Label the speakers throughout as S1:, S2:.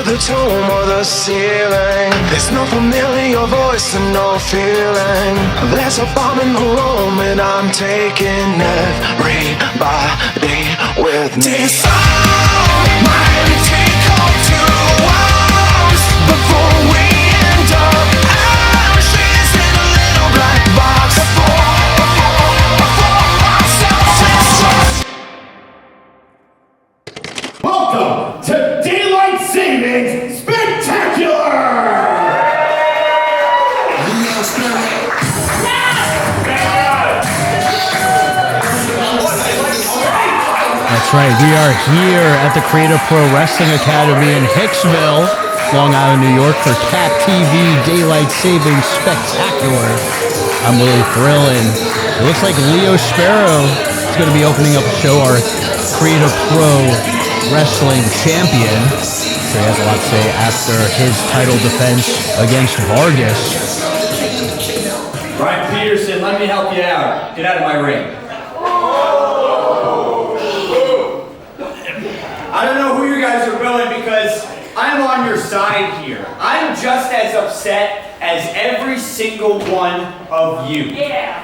S1: the tomb or the ceiling. There's no familiar voice and no feeling. There's a bomb in the room and I'm taking everybody with me. Disarm my empty cold to walls before we end up ashes in a little black box.
S2: Welcome to Daylight Savings Spectacular!
S3: That's right, we are here at the Creative Pro Wrestling Academy in Hicksville, Long Island, New York for Cat TV Daylight Savings Spectacular. I'm really thrilling. It looks like Leo Sparrow is going to be opening up a show, our Creative Pro Wrestling champion. So he has a lot to say after his title defense against Vargas.
S4: Brian Peterson, let me help you out. Get out of my ring. I don't know who you guys are willing because I'm on your side here. I'm just as upset as every single one of you. Yeah.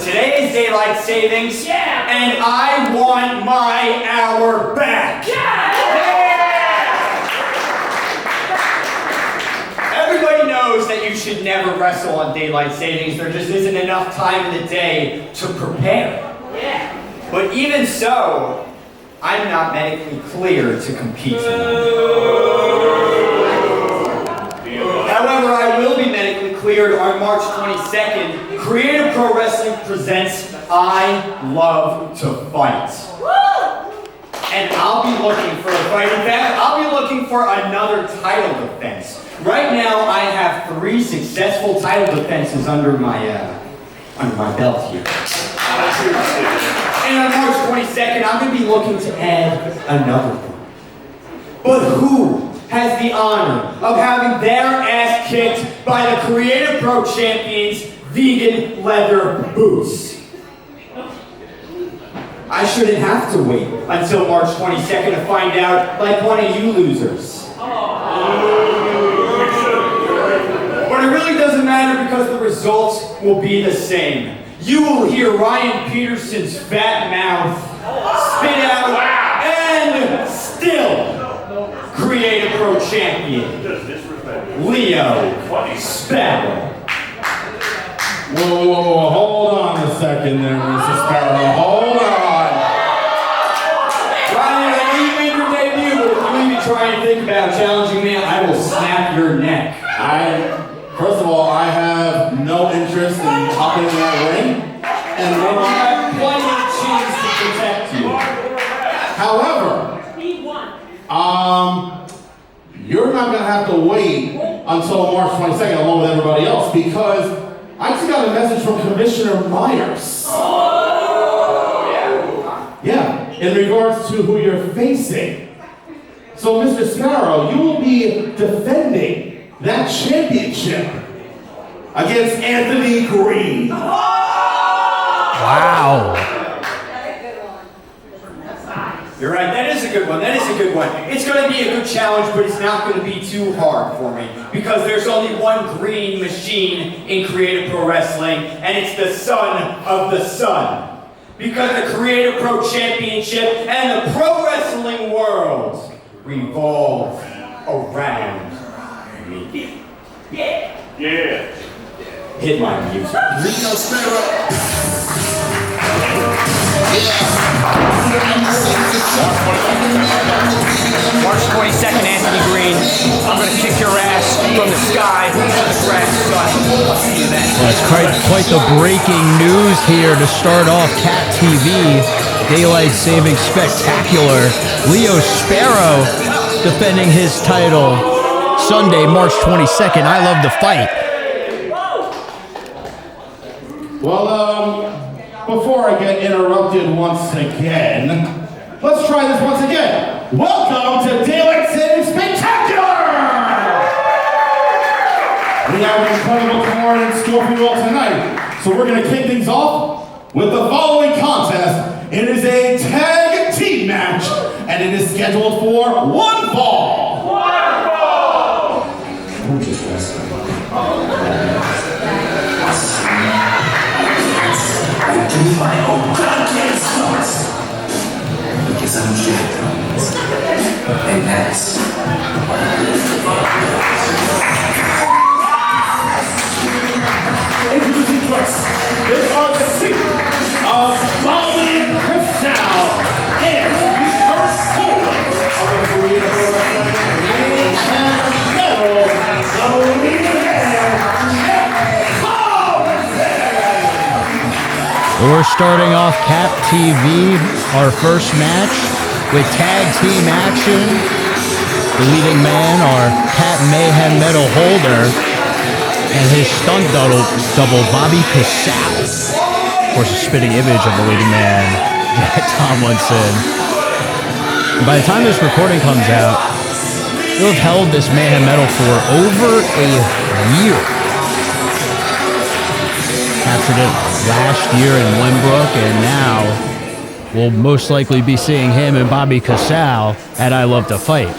S4: Today is Daylight Savings, and I want my hour back. Everybody knows that you should never wrestle on Daylight Savings. There just isn't enough time in the day to prepare. But even so, I'm not medically clear to compete. However, I will be medically cleared on March 22nd. Creative Pro Wrestling presents I Love to Fight. And I'll be looking for a fight. In fact, I'll be looking for another title defense. Right now, I have 3 successful title defenses under my belt here. And on March 22nd, I'm going to be looking to add another one. But who has the honor of having their ass kicked by the Creative Pro Champions vegan leather boots? I shouldn't have to wait until March 22nd to find out like one of you losers. But it really doesn't matter because the results will be the same. You will hear Ryan Peterson's fat mouth spit out and still Creative Pro Champion Leo Sparrow.
S2: Whoa, hold on a second there, Mr. Sparrow. Hold on.
S4: Ryan, I know you made your debut, but if you even try and think about challenging me, I will snap your neck.
S2: First of all, I have no interest in hopping in that ring. And I have plenty of chance to protect you. However, you're not going to have to wait until March 22nd along with everybody else because I just got a message from Commissioner Myers. Yeah, in regards to who you're facing. So, Mr. Sparrow, you will be defending that championship against Anthony Green.
S3: Wow.
S4: You're right, that is a good one, It's going to be a good challenge, but it's not going to be too hard for me. Because there's only one green machine in Creative Pro Wrestling, and it's the Son of the Sun. Because the Creative Pro Championship and the pro wrestling world revolve around me. Yeah. Hit my music.
S5: Leo Sparrow.
S4: March 22nd, Anthony Green. I'm going to kick your ass from the sky to the grass, son. I'll see you then.
S3: Well, it's quite the breaking news here to start off Cat TV Daylight Saving Spectacular. Leo Sparrow defending his title Sunday, March 22nd. I Love to Fight.
S2: Well, before I get interrupted once again, let's try this once again. Welcome to Daylight Saving Spectacular! We have an incredible card in store for you all tonight. So we're going to kick things off with the following contest. It is a tag team match, and it is scheduled for 1 fall.
S5: with my own goddamn swords. Because I'm Jack. And that's
S2: Introducing first, they are the secret of Kalvin Casale and the first four of the Creator Pro Wrestling Metal
S3: We're starting off Cap TV, our first match with tag team action. The leading man, our Cap Mayhem medal holder, and his stunt double Bobby Casale. Of course, a spitting image of the leading man, Tomlinson. And by the time this recording comes out, he'll have held this Mayhem medal for over a year. Captured it last year in Lynbrook, and now we'll most likely be seeing him and Bobby Casale at I Love to Fight.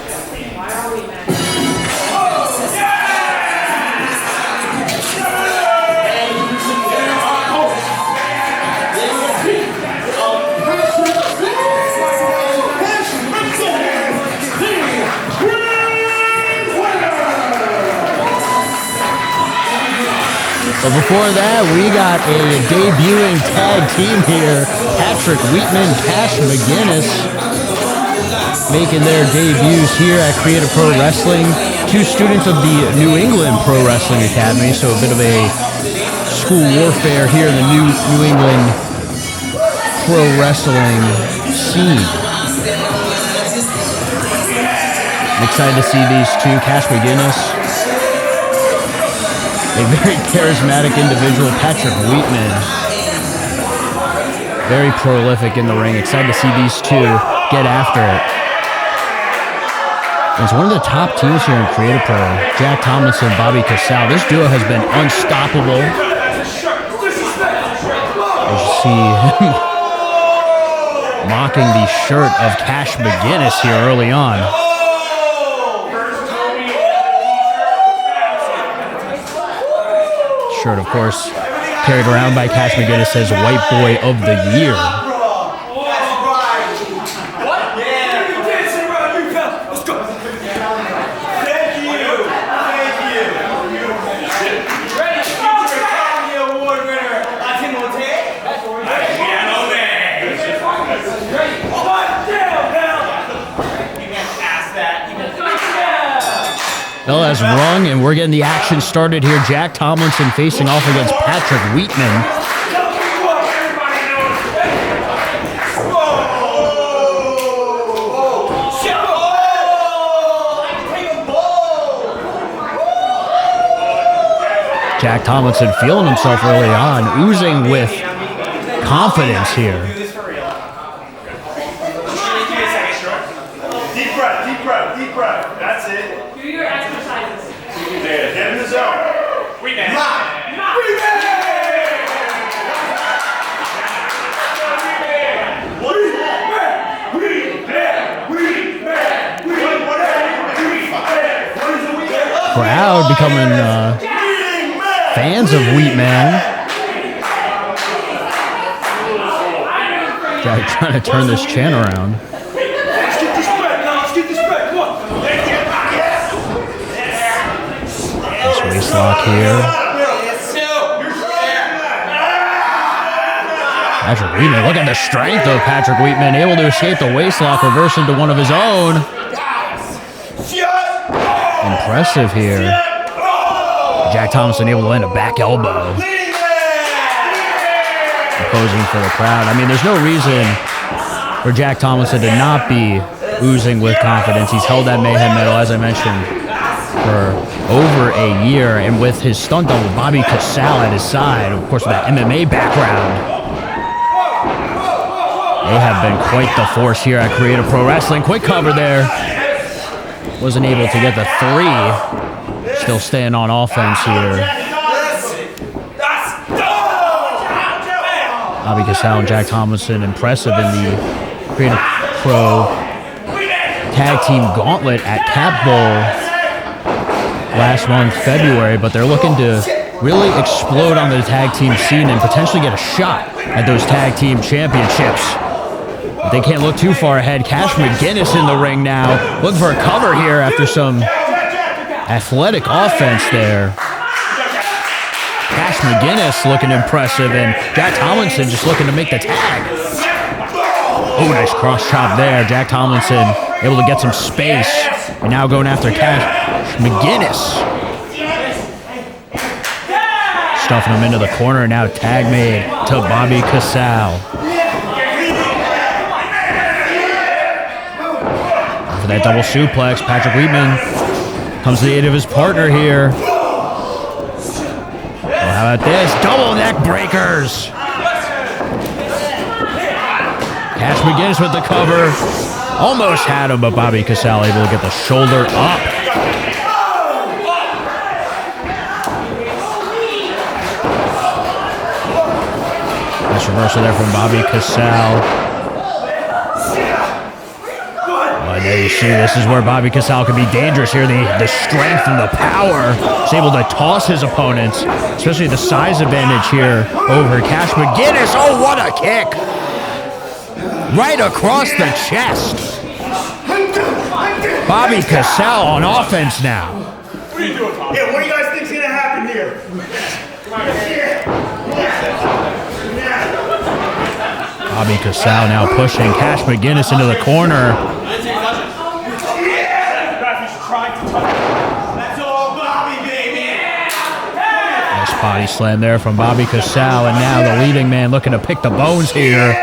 S3: But before that, we got a debuting tag team here. Patrick Wheatman, Cash McGuiness making their debuts here at Creative Pro Wrestling. Two students of the New England Pro Wrestling Academy, so a bit of a school warfare here in the New England Pro Wrestling scene. I'm excited to see these two. Cash McGuiness, a very charismatic individual. Patrick Wheatman, very prolific in the ring. Excited to see these two get after it. It's one of the top teams here in Creative Pro. Jack Tomlinson, Bobby Casale. This duo has been unstoppable. As you see him mocking the shirt of Cash McGuiness here early on. Shirt, of course, carried around by Cash McGuiness as White Boy of the Year. Bell has rung, and we're getting the action started here. Jack Tomlinson facing off against Patrick Wheatman. Jack Tomlinson feeling himself early on, oozing with confidence here.
S6: Deep breath. That's it.
S7: Do your exercises.
S6: Get in the zone. Wheatman.
S3: Crowd becoming fans of Wheatman. Jack trying to turn this chant around. Waist lock here. Patrick Wheatman, look at the strength of Patrick Wheatman, able to escape the waist lock, reverse into one of his own. Impressive here. Jack Tomlinson able to land a back elbow. Opposing for the crowd. I mean, there's no reason for Jack Tomlinson to not be oozing with confidence. He's held that Mayhem medal, as I mentioned, for over a year, and with his stunt double Bobby Casale at his side, of course with that MMA background, they have been quite the force here at Creative Pro Wrestling. Quick cover there, wasn't able to get the three. Still staying on offense here. Bobby Casale and Jack Tomlinson impressive in the Creative Pro Tag Team Gauntlet at Cap Bowl last month, February, but they're looking to really explode on the tag team scene and potentially get a shot at those tag team championships. But they can't look too far ahead. Cash McGuiness in the ring now. Looking for a cover here after some athletic offense there. Cash McGuiness looking impressive, and Jack Tomlinson just looking to make the tag. Oh, nice cross chop there. Jack Tomlinson able to get some space. And now going after Cash McGuiness. Stuffing him into the corner. Now tag made to Bobby Casale. For that double suplex, Patrick Wheatman comes to the aid of his partner here. Well, how about this? Double neck breakers. Cash McGuiness with the cover. Almost had him, but Bobby Casale able to get the shoulder up. Nice reversal there from Bobby Casale. And there you see, this is where Bobby Casale can be dangerous here. The strength and the power. He's able to toss his opponents, especially the size advantage here over Cash McGuiness. Oh, what a kick! Right across the chest. Bobby Casale on offense now.
S6: What are you doing, Tom? Yeah, what do you guys think's gonna happen here?
S3: Bobby Casale now pushing Cash McGuiness into the corner.
S6: That's all Bobby, baby!
S3: Nice body slam there from Bobby Casale, and now the leading man looking to pick the bones here.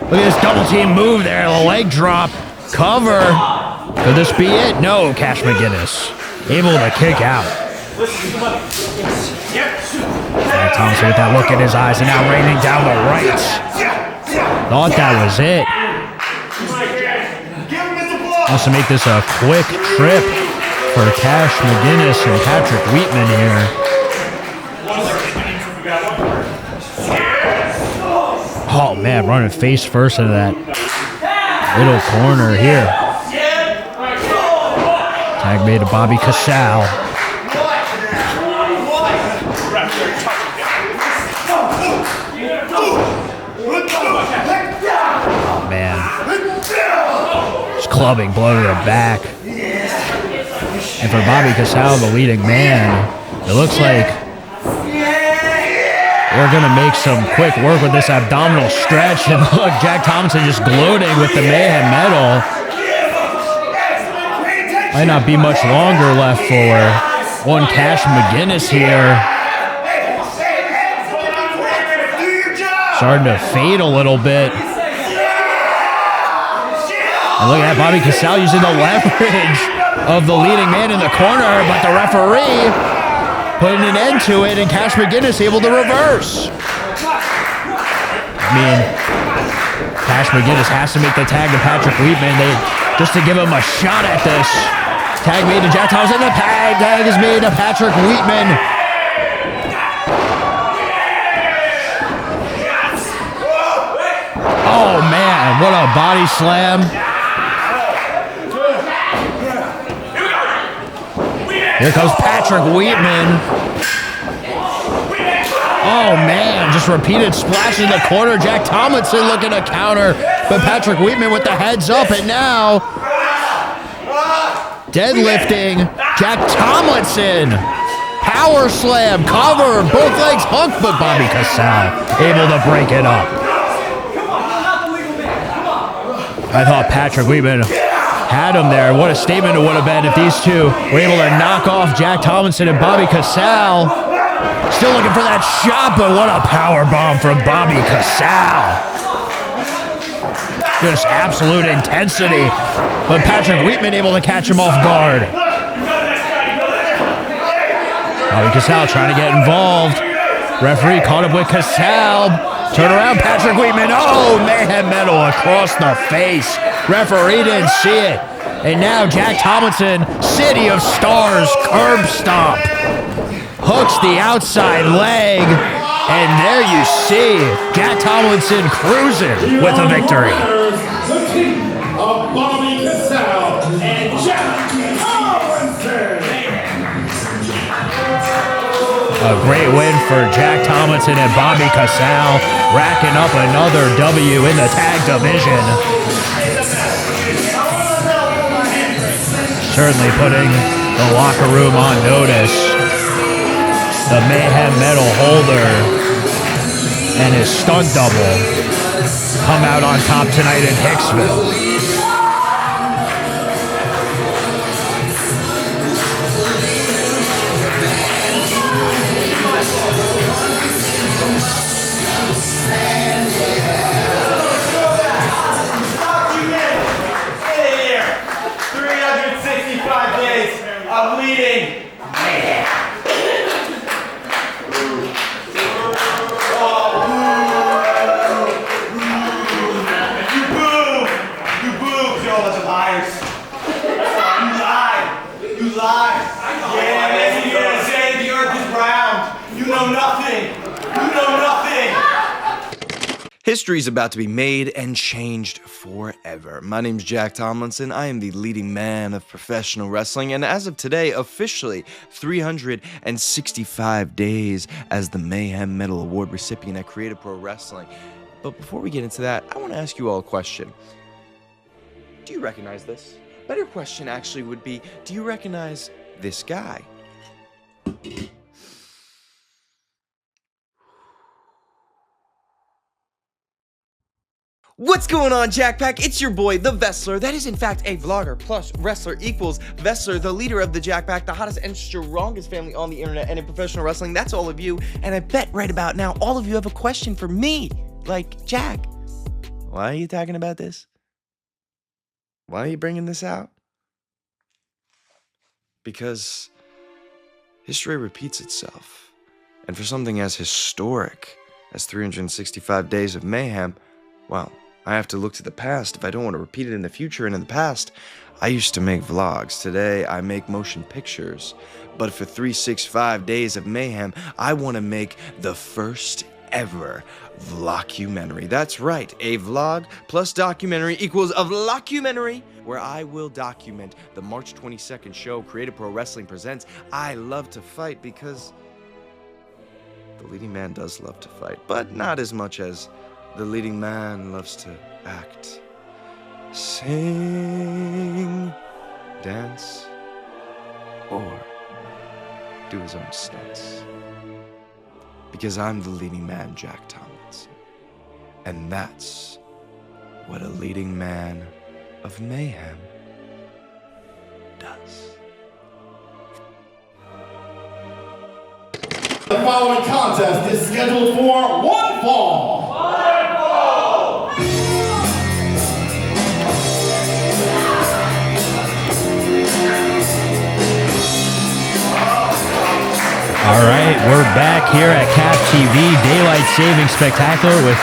S3: Look at this double team move there, the leg drop, cover. Could this be it? No, Cash McGuiness able to kick out. Jack Thompson with that look in his eyes and now raining down the right. Thought that was it. Wants to make this a quick trip for Cash McGuiness and Patrick Wheatman here. Oh man, running face first into that little corner here. Tag made to Bobby Casale. Oh man. Just clubbing, blow to the back. And for Bobby Casale, the leading man, it looks like we're going to make some quick work with this abdominal stretch. And look, Jack Thompson just gloating with the Mayhem medal. Might not be much longer left for one Cash McGuiness here. Starting to fade a little bit. And look at Bobby Casale using the leverage of the leading man in the corner, but the referee putting an end to it, and Cash McGuiness able to reverse. I mean, Cash McGuiness has to make the tag to Patrick Wheatman just to give him a shot at this. Tag made to Jack Thompson. The tag is made to Patrick Wheatman. Oh man, what a body slam. Here comes Patrick Wheatman. Oh man, just repeated splash in the corner. Jack Tomlinson looking to counter, but Patrick Wheatman with the heads up, and now deadlifting Jack Tomlinson. Power slam, cover, both legs hooked, but Bobby Casale able to break it up. I thought Patrick Wheatman had him there. What a statement it would have been if these two were able to knock off Jack Tomlinson and Bobby Casale. Still looking for that shot, but what a power bomb from Bobby Casale. Just absolute intensity, but Patrick Wheatman able to catch him off guard. Bobby Casale trying to get involved. Referee caught up with Casale. Turn around, Patrick Wheatman. Oh, mayhem medal across the face. Referee didn't see it. And now Jack Tomlinson, City of Stars, curb stomp. Hooks the outside leg. And there you see Jack Tomlinson cruising with a victory.
S2: The team of Bobby Casale and Jack Tomlinson.
S3: A great win for Jack Tomlinson and Bobby Casale, racking up another W in the tag division. Certainly putting the locker room on notice. The Mayhem medal holder and his stunt double come out on top tonight in Hicksville.
S6: I'm leading. You boo, Joe, that's liars. You lie. Yeah, man, you're gonna say the earth is round. You know nothing.
S7: History's about to be made and changed forever. My name's Jack Tomlinson. I am the leading man of professional wrestling, and as of today, officially 365 days as the Mayhem Medal Award recipient at Creative Pro Wrestling. But before we get into that, I want to ask you all a question. Do you recognize this? Better question actually would be, do you recognize this guy? What's going on, Jackpack? It's your boy, the Vessler. That is, in fact, a vlogger plus wrestler equals Vessler, the leader of the Jackpack, the hottest and strongest family on the internet and in professional wrestling. That's all of you. And I bet right about now, all of you have a question for me. Like, Jack, why are you talking about this? Why are you bringing this out? Because history repeats itself. And for something as historic as 365 Days of Mayhem, well, I have to look to the past if I don't want to repeat it in the future. And in the past, I used to make vlogs. Today, I make motion pictures. But for 365 Days of Mayhem, I want to make the first ever vlogumentary. That's right, a vlog plus documentary equals a vlogumentary, where I will document the March 22nd show Creative Pro Wrestling presents I Love to Fight, because the leading man does love to fight, but not as much as the leading man loves to act, sing, dance, or do his own stunts. Because I'm the leading man, Jack Tomlinson. And that's what a leading man of Mayhem does.
S2: The following contest is scheduled for one fall.
S3: All right, we're back here at Cap TV, Daylight Saving Spectacular with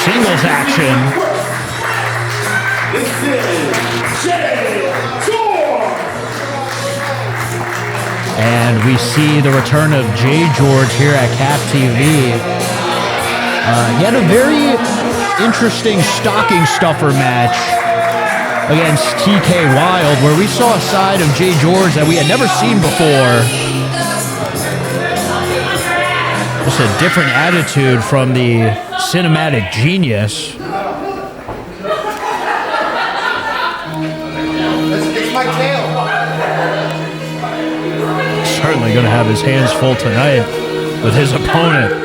S3: singles action.
S2: This is JGeorge!
S3: And we see the return of JGeorge here at Cap TV. He had a very interesting stocking stuffer match against TK Wild, where we saw a side of JGeorge that we had never seen before. Just a different attitude from the cinematic genius.
S6: It's my tail.
S3: Certainly going to have his hands full tonight with his opponent.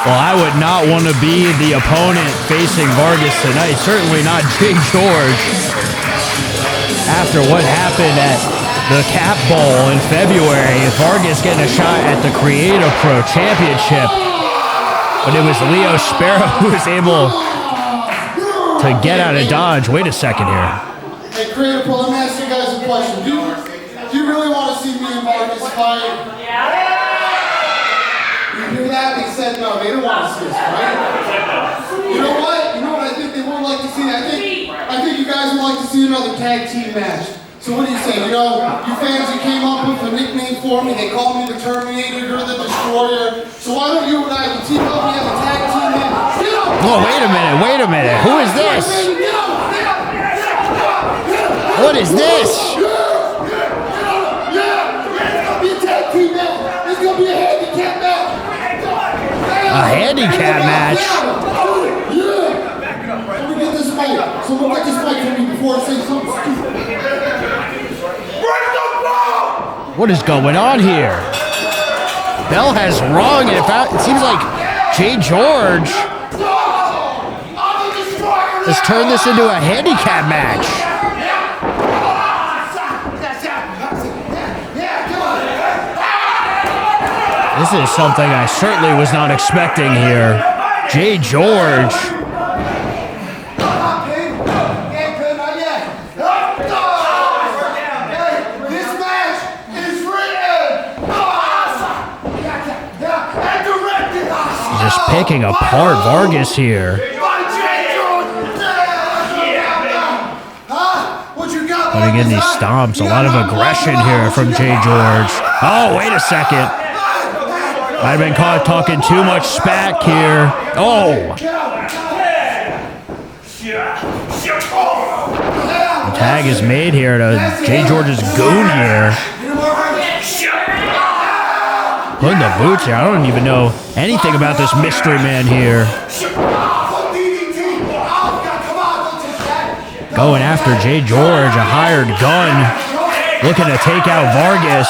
S3: Well, I would not want to be the opponent facing Vargas tonight. Certainly not JGeorge. After what happened at the Cap Bowl in February, Vargas getting a shot at the Creative Pro Championship. But it was Leo Sparrow who was able to get out of dodge. Wait a second here.
S8: Hey, Creator Pro, let me ask you guys a question. Do you really want to see me and Vargas fight? You hear that? They said no. They don't want to see us fight. You know what? I think they would like to see. I think you guys would like to see another tag team match. So what do you say? You fans that came up with a nickname for me, they call me the Terminator or the Destroyer. So why don't you and I team up? We have a tag team match.
S3: Oh, wait a minute. Who is this? What is this?
S8: It's gonna be a handicap match.
S3: A handicap match?
S8: Let me get this mic. So look at this mic for me before I say something stupid.
S3: What is going on here? Bell has rung, and it seems like JGeorge has turned this into a handicap match. This is something I certainly was not expecting here. JGeorge. Just picking apart Vargas here. Putting in these stomps. A lot of aggression here from JGeorge. Oh, wait a second. I've been caught talking too much smack here. Oh. The tag is made here to JGeorge's goon here. Putting the boots here. I don't even know anything about this mystery man here. Going after JGeorge, a hired gun. Looking to take out Vargas.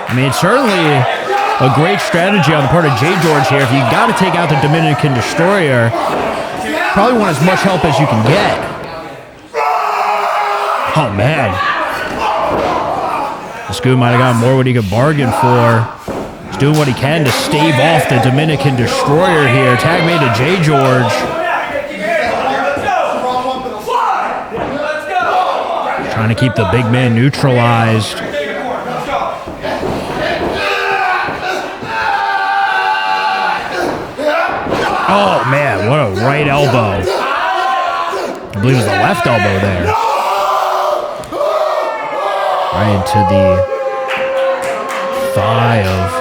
S3: I mean, it's certainly a great strategy on the part of JGeorge here. If you got to take out the Dominican Destroyer, probably want as much help as you can get. Oh, man. This dude might have gotten more what he could bargain for. He's doing what he can to stave off the Dominican Destroyer here. Tag made to JGeorge. Trying to keep the big man neutralized. Oh, man, what a right elbow. I believe it was the left elbow there. Right into the thigh of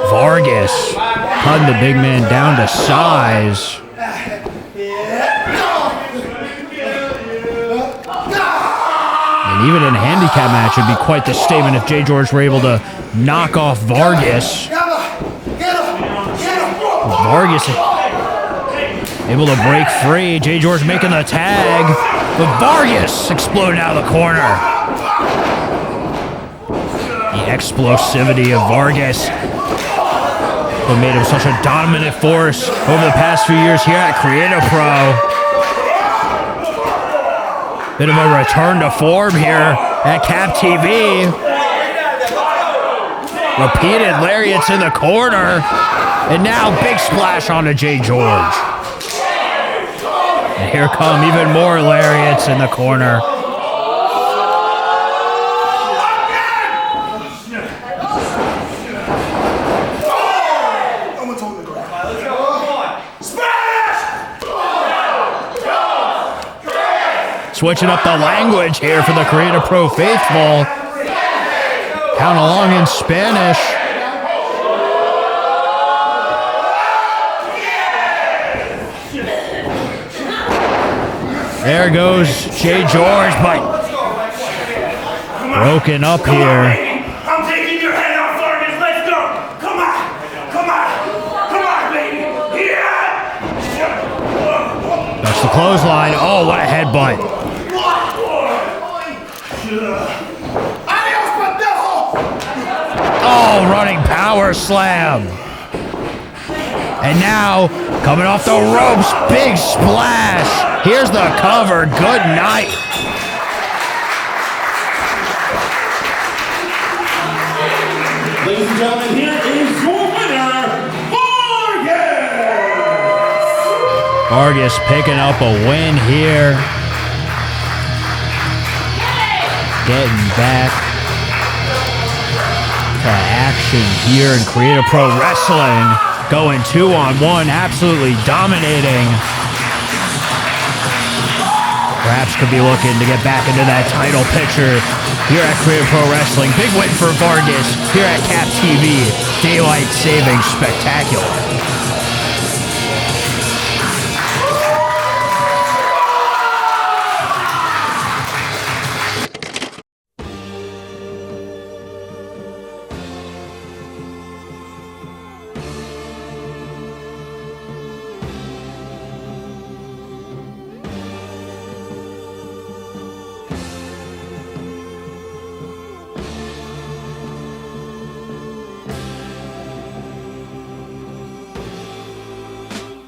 S3: Vargas. Cutting the big man down to size. And even in a handicap match, it'd be quite the statement if JGeorge were able to knock off Vargas. Vargas able to break free. JGeorge making the tag. But Vargas exploding out of the corner. The explosivity of Vargas what made him such a dominant force over the past few years here at Creator Pro. Bit of a return to form here at Cap TV. Repeated lariats in the corner. And now big splash onto JGeorge. And here come even more lariats in the corner. Switching up the language here for the Creator Pro faithful. Count along in Spanish. There goes JGeorge, but broken up here.
S6: I'm taking your head off, Vargas. Let's go. Come on. Come on. Come on, baby. Yeah.
S3: That's the clothesline. Oh, what a headbutt. Oh, running power slam. And now, coming off the ropes, big splash. Here's the cover. Good night.
S2: Ladies and gentlemen, here is your winner, Vargas!
S3: Vargas picking up a win here. Getting back to action here in Creative Pro Wrestling. Going 2-on-1, absolutely dominating. Perhaps could be looking to get back into that title picture here at Creative Pro Wrestling. Big win for Vargas here at Cap TV. Daylight Saving Spectacular.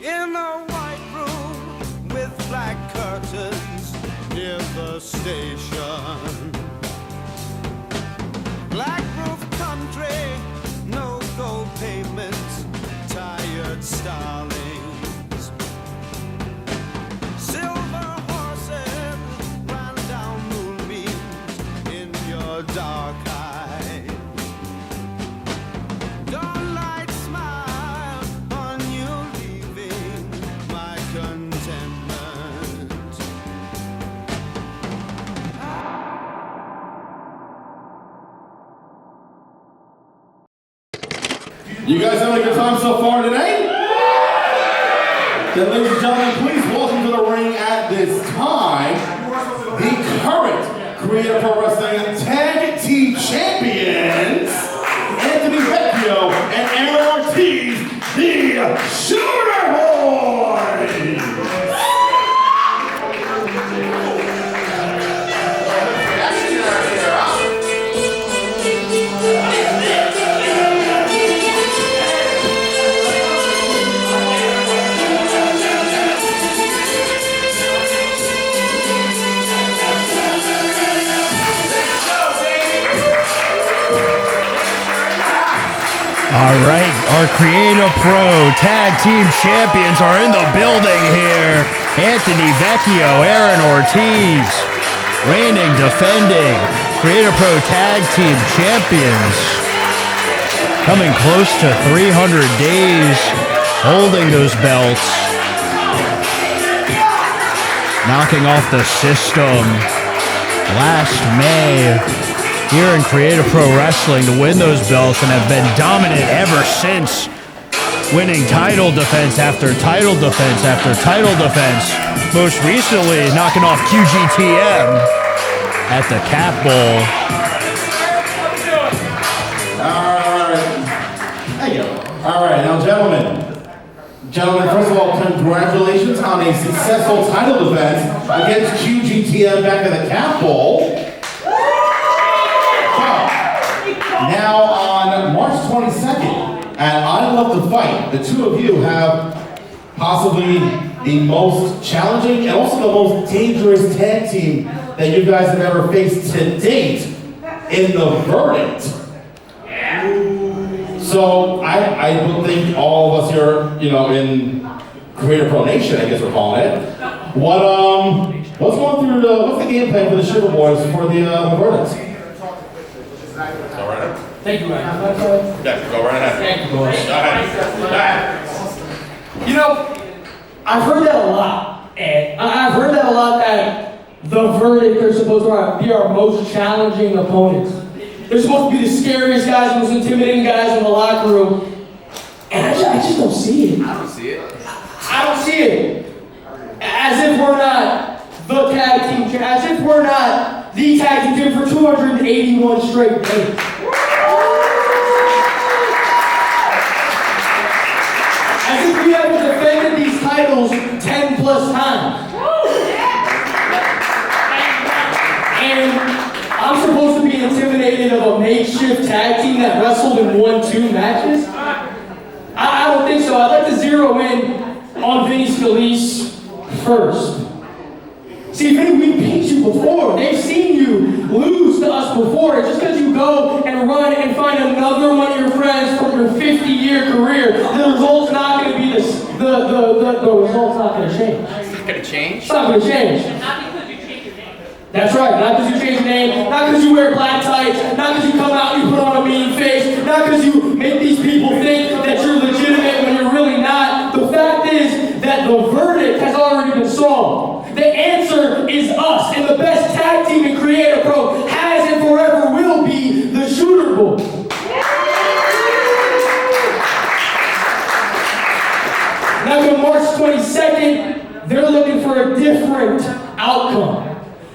S1: In a white room with black curtains near the station. Black roof country, no gold pavements, tired starlings. Silver horses ran down moonbeams in your dark eyes. Dawnlight smile on you, leaving my contentment.
S2: You guys having a good time so far today? Then, ladies and gentlemen, please welcome to the ring at this time the current Creative Pro Wrestling Tag Team Champions, Anthony Vecchio and Aaron Ortiz, the Shooter Boys!
S3: All right, our Creative Pro Tag Team Champions are in the building here. Anthony Vecchio, Aaron Ortiz, reigning, defending Creative Pro Tag Team Champions. Coming close to 300 days holding those belts. Knocking off the system last May here in Creative Pro Wrestling to win those belts and have been dominant ever since, winning title defense after title defense after title defense. Most recently, knocking off QGTM at the Cap Bowl.
S2: All right. There you go. All right, now, gentlemen, first of all, congratulations on a successful title defense against QGTM back at the Cap Bowl. Now on March 22nd at I Love to Fight, the two of you have possibly the most challenging and also the most dangerous tag team that you guys have ever faced to date in the verdict. So I would think all of us here, in Creative Pro Nation, I guess we're calling it. What's the game plan for the Sugar Boys for the verdict?
S9: Thank you, man.
S2: Yeah, go right ahead.
S9: Thank you, boys.
S2: Go ahead.
S9: I've heard that a lot, and I've heard that a lot that the verdict are supposed to be our most challenging opponents. They're supposed to be the scariest guys, most intimidating guys in the locker room, and I just don't see it. I don't see it. As if we're not the tag team, as if we're not the tag team for 281 straight days. As if we haven't defended these titles 10 plus times. And I'm supposed to be intimidated of a makeshift tag team that wrestled and won 2 matches? I don't think so. I'd like to zero in on Vinny Scalise first. See, Vinny, we beat you before. They've seen you lose to us before. Just because you go and run and find another one of your friends from your 50-year career, the result's not going to be the result's not going to change.
S4: It's not gonna change.
S9: It's not going to change. That's right, not because you change your name, not because you wear black tights, not because you come out and you put on a mean face, not because you make these people think that you're legitimate when you're really not. The fact is that the verdict has already been solved. The answer is us, and the best tag team in Creator Pro has and forever will be the Shooter Boys. Now on March 22nd, they're looking for a different outcome.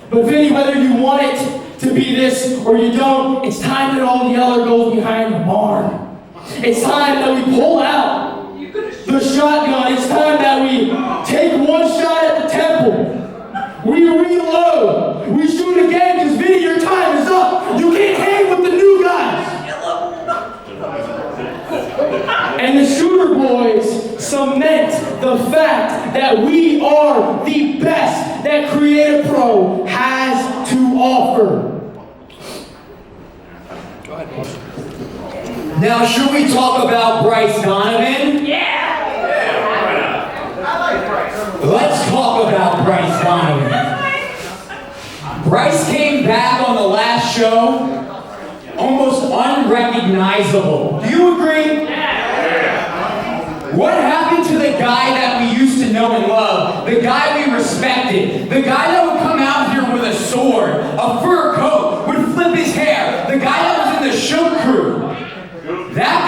S9: But Vinny, whether you want it to be this or you don't, it's time that all the Yeller goes behind the barn. It's time that we pull out the shotgun. It's time that we take one shot at the temple. We reload. We shoot again because Vinny, your time is up. You can't hang with the new guys. And the Shooter Boys cement the fact that we are the best that Creative Pro has to offer.
S4: Go ahead. Now, should we talk about Bryce Donovan? Yeah! Let's talk about Bryce Donovan. Bryce came back on the last show almost unrecognizable. Do you agree? What happened to the guy that we used to know and love? The guy we respected? The guy that would come out here with a sword, a fur coat, would flip his hair? The guy that was in the Shook crew? That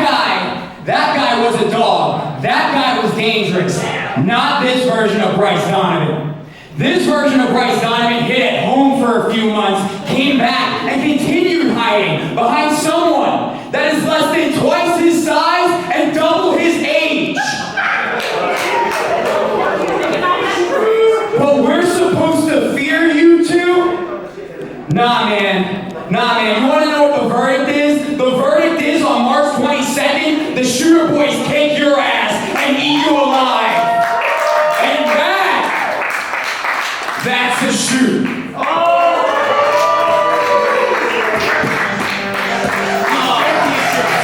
S4: guy was a dog. That guy was dangerous. Not this version of Bryce Donovan. This version of Bryce Donovan hid at home for a few months, came back, and continued hiding behind someone that is less than twice his size and double his age. But we're supposed to fear you two? Nah, man. You want to know what the verdict is? The verdict is on March 22nd, the Shooter Boys take your ass and eat you alive. And that's a shoot.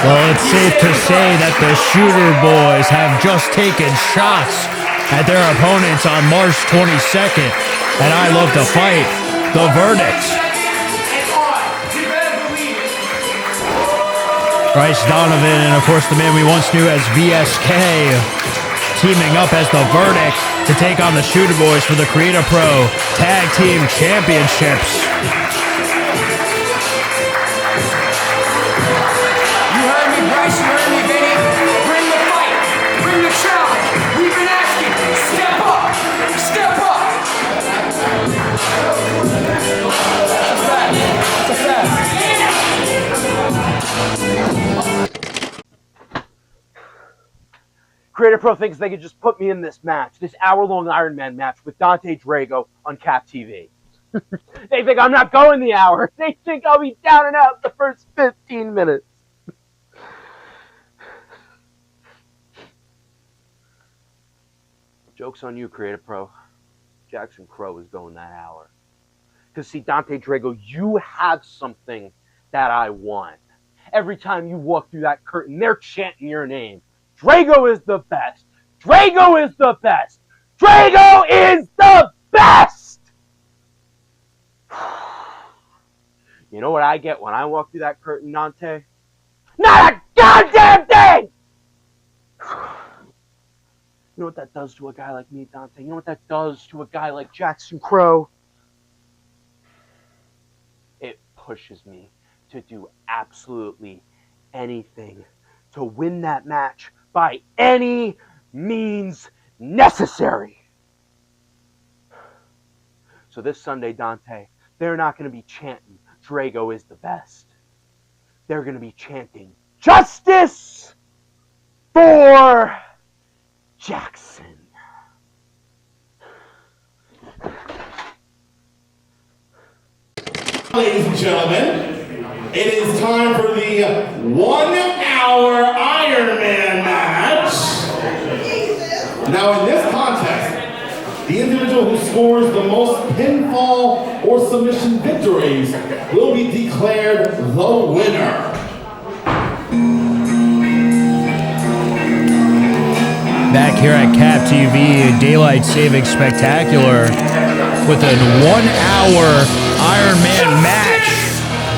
S3: Well, it's safe to say that the Shooter Boys have just taken shots at their opponents on March 22nd, and I love to fight. The verdict. Bryce Donovan and, of course, the man we once knew as VSK teaming up as the verdict to take on the Shooter Boys for the Creator Pro Tag Team Championships.
S1: You heard me, Bryce. You heard me, Vinny. Bring the fight. Bring the challenge. We've been asking. Step up. Step up. It's a fact.
S10: Creator Pro thinks they could just put me in this match, this hour-long Iron Man match with Dante Drago on Cap TV. They think I'm not going the hour. They think I'll be down and out the first 15 minutes. Joke's on you, Creator Pro. Jackson Crowe is going that hour. Because see, Dante Drago, you have something that I want. Every time you walk through that curtain, they're chanting your name. Drago is the best. Drago is the best. Drago is the best. You know what I get when I walk through that curtain, Dante? Not a goddamn thing! You know what that does to a guy like me, Dante? You know what that does to a guy like Jackson Crowe? It pushes me to do absolutely anything to win that match by any means necessary. So this Sunday, Dante, they're not going to be chanting, Drago is the best. They're going to be chanting, justice for Jackson.
S2: Ladies and gentlemen, it is time for the 1 hour Iron Man match. Now in this contest, the individual who scores the most pinfall or submission victories will be declared the winner.
S3: Back here at Cap TV, Daylight Saving Spectacular with a 1-hour Iron Man match.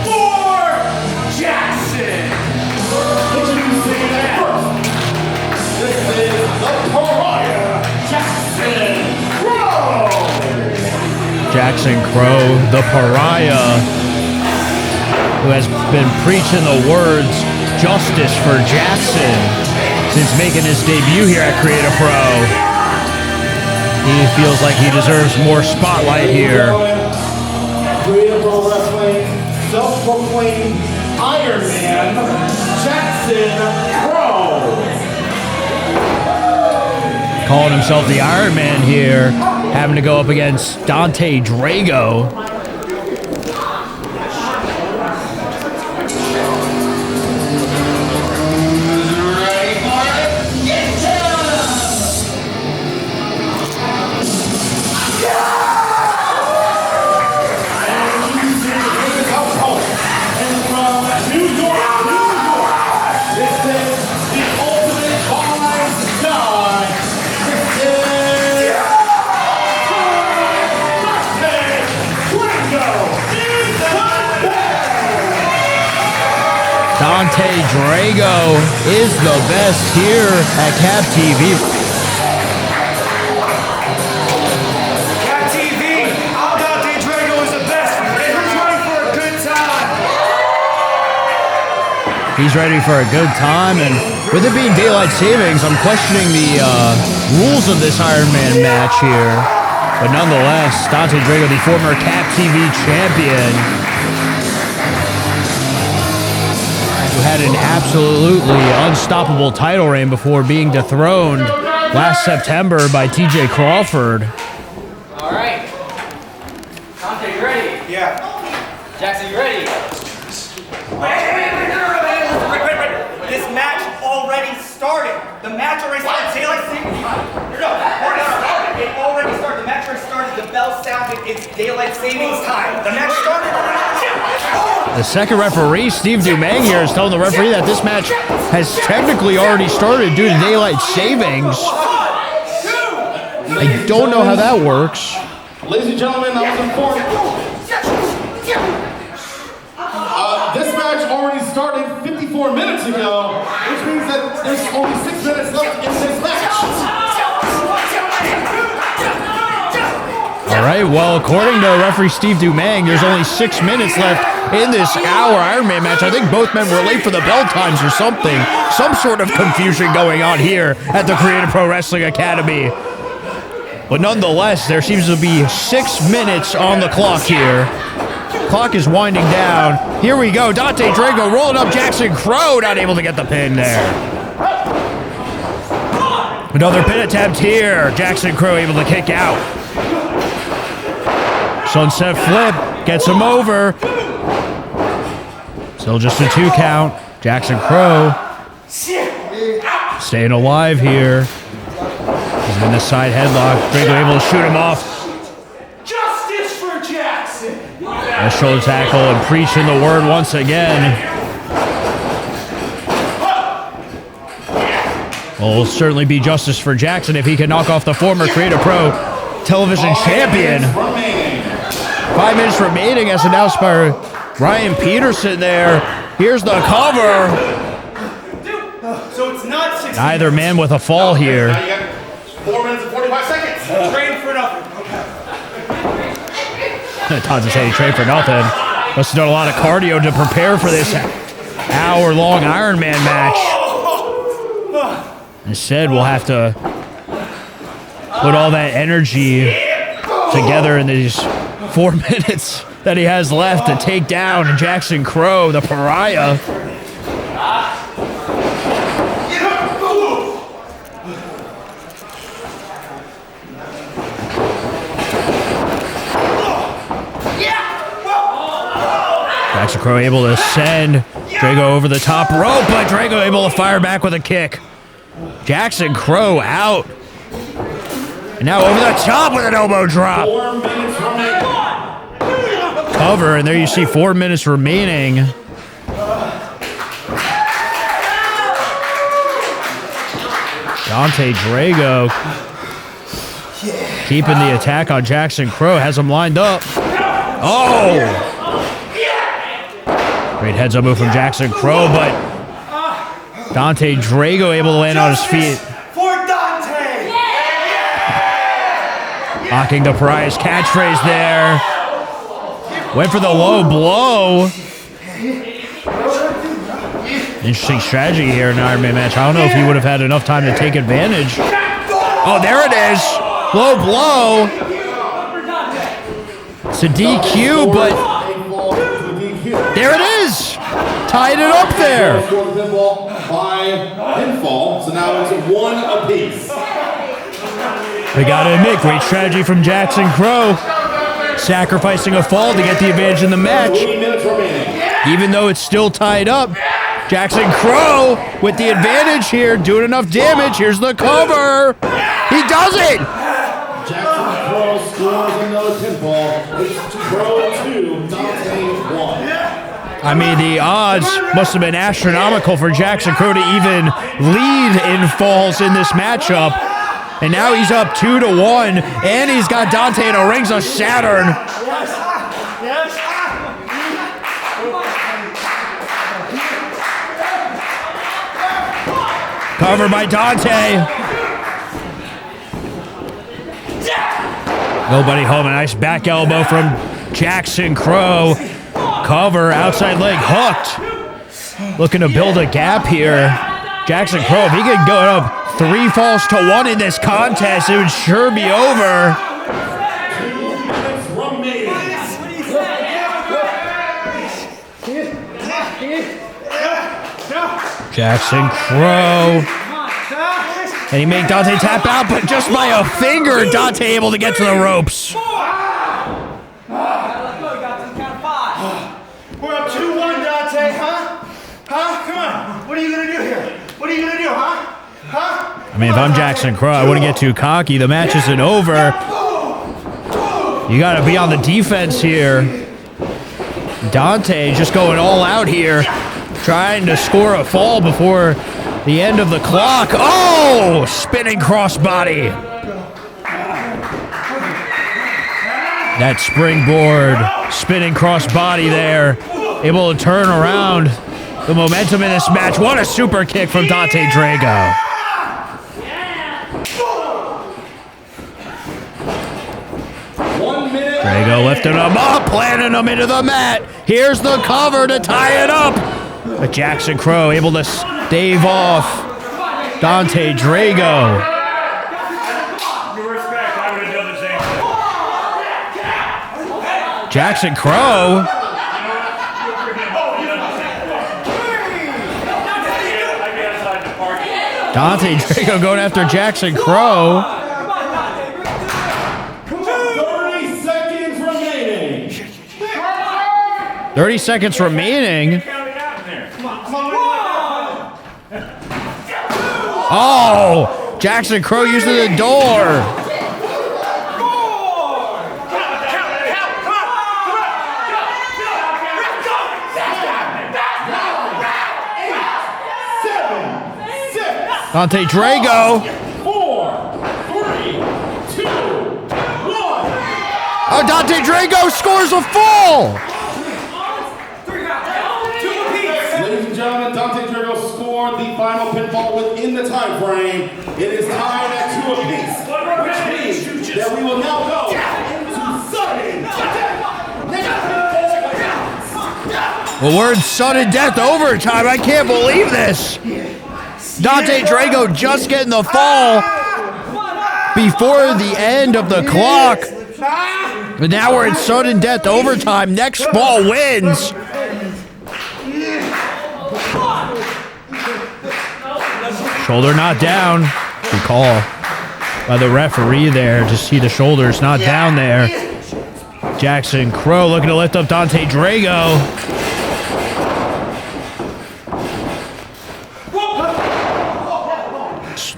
S6: For Jackson.
S2: What did you say that? This is the Pariah, Jackson Crowe.
S3: Jackson Crowe, the Pariah, who has been preaching the words "Justice for Jackson" since making his debut here at Creative Pro. He feels like he deserves more spotlight here.
S2: Creative Pro Wrestling, self-proclaimed Iron Man, Jackson Crowe.
S3: Calling himself the Iron Man here, having to go up against Dante Drago. Dante Drago is the best here at Cap TV.
S6: Cat TV, Dante Drago is the best, and he's ready for a good time.
S3: He's ready for a good time, and with it being Daylight Savings, I'm questioning the rules of this Iron Man match here. But nonetheless, Dante Drago, the former Cap TV champion, who had an absolutely unstoppable title reign before being dethroned last September by TJ Crawford.
S4: All right. Dante, you ready?
S6: Yeah.
S4: Jackson, you ready? Wait. This match already started. The match already started. Say like it already started. The match already started. The bell sounded. It's daylight savings time. The match started.
S3: The second referee, Steve Dumont here, is telling the referee that this match has technically already started due to daylight savings. I don't know how that works.
S2: Ladies and gentlemen, I was informed. This match already started 54 minutes ago, which means that there's only 6 minutes left in this match.
S3: All right, well, according to referee Steve Dumont, there's only 6 minutes left in this hour Iron Man match. I think both men were late for the bell times or something. Some sort of confusion going on here at the Creative Pro Wrestling Academy. But nonetheless, there seems to be 6 minutes on the clock here. Clock is winding down. Here we go. Dante Drago rolling up Jackson Crowe, not able to get the pin there. Another pin attempt here. Jackson Crowe able to kick out. Sunset flip gets him over. Still just a 2 count. Jackson Crowe staying alive here. He's in the side headlock. Drago able to shoot him off.
S6: Justice for Jackson.
S3: A shoulder tackle and preaching the word once again. Well, it'll certainly be justice for Jackson if he can knock off the former Creative Pro television champion. 5 minutes remaining as announced by Ryan Peterson there. Here's the cover.
S6: So it's not 6
S3: Neither man with a fall here.
S2: Now you got 4 minutes and 45 seconds.
S6: Train for nothing.
S3: Todd just saying he trained for nothing. Must have done a lot of cardio to prepare for this hour-long Iron Man match. Instead, we'll have to put all that energy together in these 4 minutes that he has left to take down Jackson Crowe, the Pariah. Jackson Crowe able to send Drago over the top rope, but Drago able to fire back with a kick. Jackson Crowe out. And now over the top with an elbow drop.
S2: 4 minutes remaining.
S3: Cover, and there you see 4 minutes remaining. Dante Drago keeping the attack on Jackson Crowe. Has him lined up. Oh! Great heads-up move from Jackson Crowe, but Dante Drago able to land on his feet.
S6: For Dante!
S3: Mocking the Pariah's catchphrase there. Went for the low blow. Interesting strategy here in an Iron Man match. I don't know if he would have had enough time to take advantage. Oh, there it is. Low blow. It's a DQ, but there it is. Tied it up there.
S2: By pinfall, so now it's 1 apiece.
S3: We gotta admit, great strategy from Jackson Crowe. Sacrificing a fall to get the advantage in the match.
S2: 3 minutes remaining.
S3: Even though it's still tied up, Jackson Crowe with the advantage here, doing enough damage. Here's the cover. He does it.
S2: Jackson Crowe scores another pinfall. It's Crowe 2, Dante 1.
S3: I mean, the odds must have been astronomical for Jackson Crowe to even lead in falls in this matchup. And now he's up 2-1, and he's got Dante in a Rings of Saturn. Covered by Dante. Nobody home. A nice back elbow from Jackson Crowe. Cover, outside leg hooked. Looking to build a gap here. Jackson Crowe, if he could go up 3 falls to 1 in this contest, it would sure be over.
S2: 2 minutes remaining.
S3: Jackson Crowe. And he made Dante tap out, but just by a finger, Dante able to get to the ropes.
S6: We're up 2-1, Dante, huh? Come on. What are you gonna do here? What are you gonna do, huh?
S3: I mean, if I'm Jackson Crowe, I wouldn't get too cocky. The match isn't over. You got to be on the defense here. Dante just going all out here, trying to score a fall before the end of the clock. Oh, spinning crossbody. That springboard, spinning crossbody there, able to turn around the momentum in this match. What a super kick from Dante Drago. Drago lifting him up, planting him into the mat. Here's the cover to tie it up. But Jackson Crowe able to stave off Dante Drago. Jackson Crowe. Dante Drago going after Jackson Crowe.
S2: 30 seconds remaining.
S3: 30 seconds remaining. Oh, Jackson Crowe using the door. Dante Drago.
S2: 4, 3, 2, 1.
S3: Oh, Dante Drago scores a fall.
S2: Ladies and gentlemen, Dante Drago scored the final pinfall within the time frame. It is tied at 2 apiece, which means that we will now go into sudden death.
S3: Well, we're in sudden death overtime. I can't believe this. Dante Drago just getting the fall before the end of the clock. But now we're in sudden death overtime. Next fall wins. Shoulder not down. Good call by the referee there. Just see the shoulders not down there. Jackson Crowe looking to lift up Dante Drago.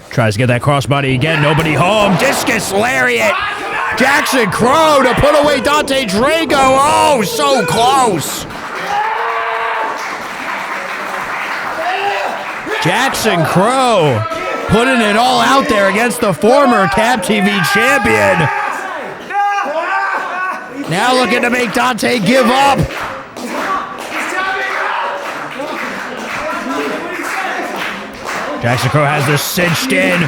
S3: Tries to get that crossbody again. Nobody home. Discus lariat. Jackson Crowe to put away Dante Drago. Oh, so close. Jackson Crowe putting it all out there against the former Cap TV champion. Now looking to make Dante give up. Jackson Crowe has this cinched in.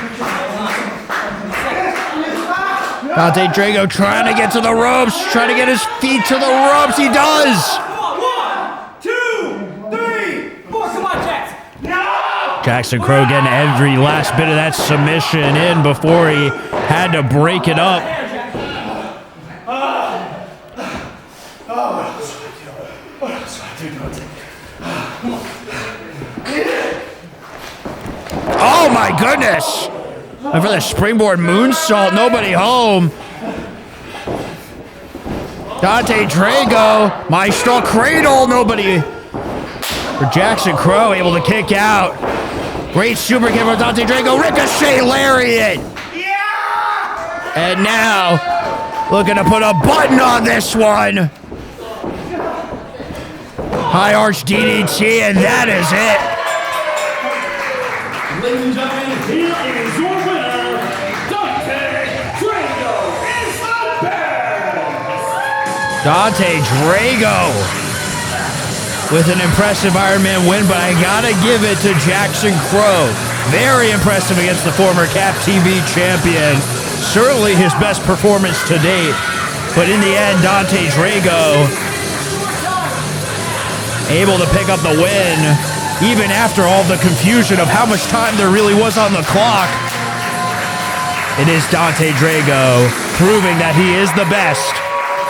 S3: Dante Drago trying to get to the ropes, trying to get his feet to the ropes. He does.
S6: 1, 2, 3, 4. Come on, Jax. No!
S3: Jackson Crowe getting every last bit of that submission in before he had to break it up. Oh my goodness! And for the springboard moonsault, nobody home. Dante Drago, Maestro Cradle, nobody. For Jackson Crowe, able to kick out. Great super kick for Dante Drago, ricochet lariat.
S6: Yeah!
S3: And now, looking to put a button on this one. High arch DDT, and that is it.
S6: Ladies and gentlemen, here is your winner, Dante Drago is the best!
S3: Dante Drago with an impressive Iron Man win, but I gotta give it to Jackson Crowe. Very impressive against the former Cap TV champion. Certainly his best performance to date, but in the end, Dante Drago able to pick up the win, even after all the confusion of how much time there really was on the clock. It is Dante Drago proving that he is the best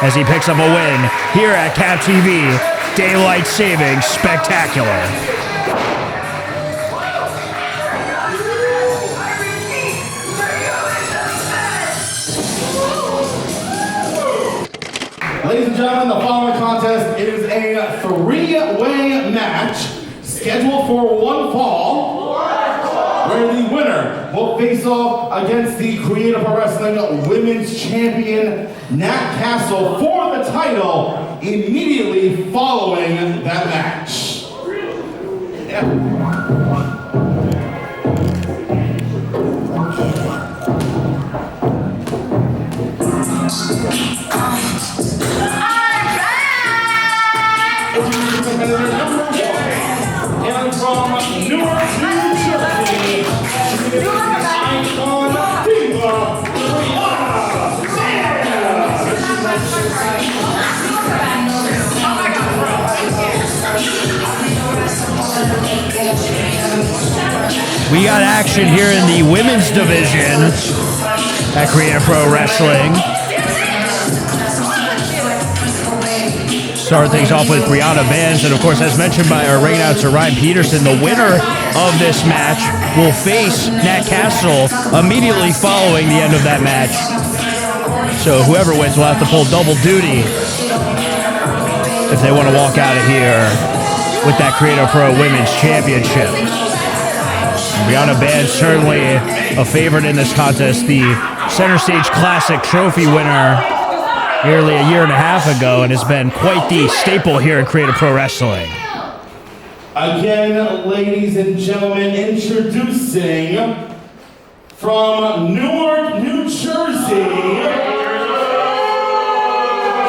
S3: as he picks up a win here at Cap TV Daylight Saving Spectacular.
S2: Ladies and gentlemen, the following contest is a three-way match scheduled for one fall, where the winner will face off against the Creative Pro Wrestling Women's Champion, Nat Castle, for the title immediately following that match. And from Newark, New Jersey, Icon Diva,
S3: We got action here in the women's division at Creative Pro Wrestling. Start things off with Brianna Bandz, and of course, as mentioned by our ring announcer Ryan Peterson, the winner of this match will face Nat Castle immediately following the end of that match. So whoever wins will have to pull double duty if they want to walk out of here with that Creative Pro Women's Championship. Brianna Bandz certainly a favorite in this contest, the Center Stage Classic Trophy winner nearly a year and a half ago, and has been quite the staple here in Creative Pro Wrestling.
S2: Again, ladies and gentlemen, introducing from Newark, New Jersey,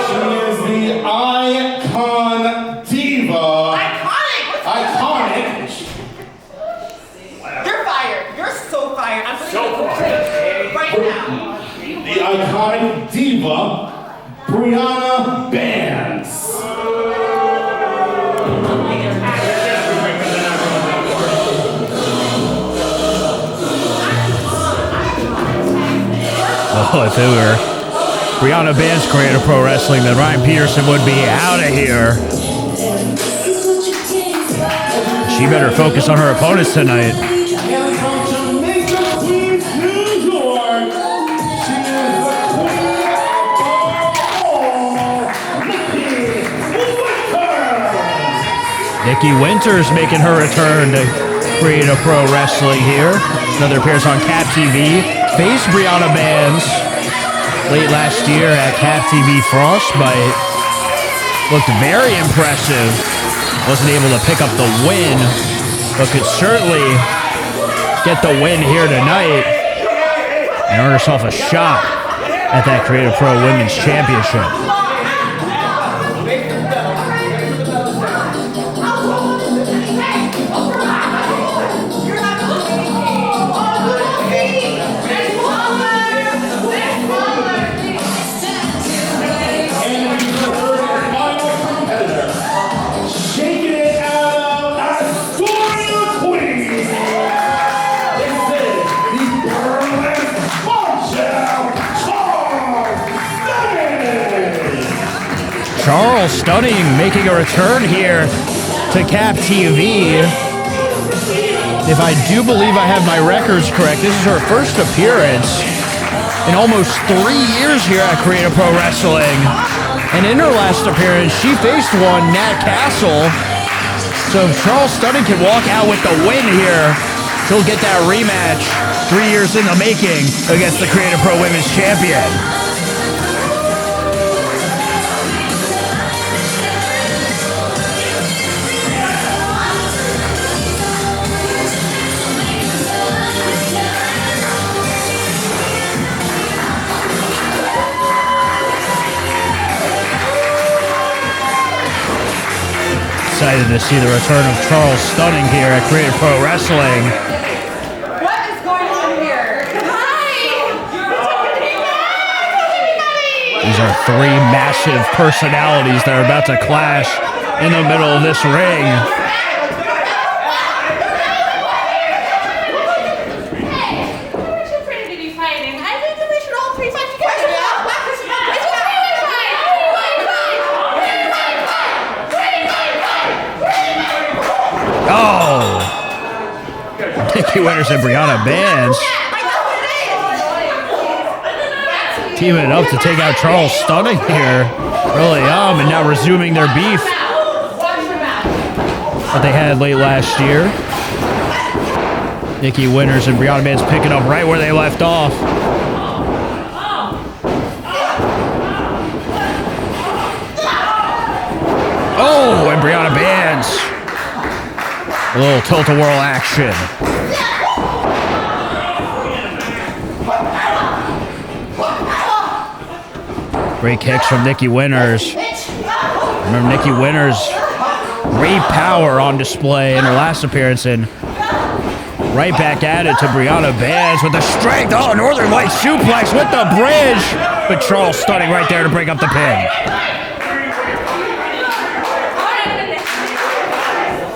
S2: she is the Icon Diva. Iconic.
S11: You're fired. You're so fired. I'm
S6: So
S11: fired right now.
S2: The Iconic Diva, Brianna Bandz.
S3: Oh, if it were Brianna Bandz Creative Pro Wrestling, then Ryan Peterson would be out of here. She better focus on her opponents tonight.
S2: And from Jamaica, Queens, New York, she is the queen of all,
S3: Nikki Winters making her return to Creative Pro Wrestling here. Another appearance on Cap TV. Faced Brianna Bandz late last year at Cap TV Frostbite. Looked very impressive. Wasn't able to pick up the win, but could certainly get the win here tonight and earn herself a shot at that Creative Pro Women's Championship. Charles Stunning making a return here to Cap TV. If I do believe I have my records correct, this is her first appearance in almost 3 years here at Creative Pro Wrestling. And in her last appearance, she faced one, Nat Castle. So if Charles Stunning can walk out with the win here, she'll get that rematch 3 years in the making against the Creative Pro Women's Champion. Excited to see the return of Charles Stunning here at Creative Pro Wrestling.
S11: What is going on here? Hi!
S3: These are 3 massive personalities that are about to clash in the middle of this ring. Nikki Winners and Brianna Bandz teaming up to take out Charles Stunning here early on, and now resuming their beef that they had late last year. Nikki Winners and Brianna Bandz picking up right where they left off. Oh, and Brianna Bandz. A little tilt-a-whirl action. Great kicks from Nikki Winners. Remember, Nikki Winners, great power on display in her last appearance, and right back at it to Brianna Bandz with the strength. Oh, Northern Light suplex with the bridge. But Charles Stunning right there to break up the pin.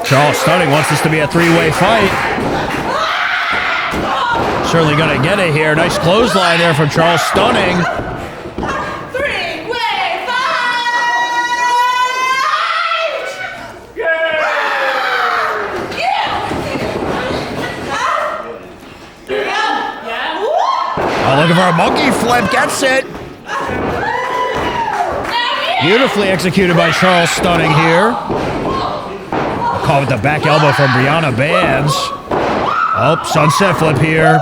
S3: Charles Stunning wants this to be a 3-way fight. Certainly going to get it here. Nice clothesline there from Charles Stunning. Oh, looking for a monkey flip. Gets it. Beautifully executed by Charles Stunning here. Caught with the back elbow from Brianna Bandz. Oh, sunset flip here.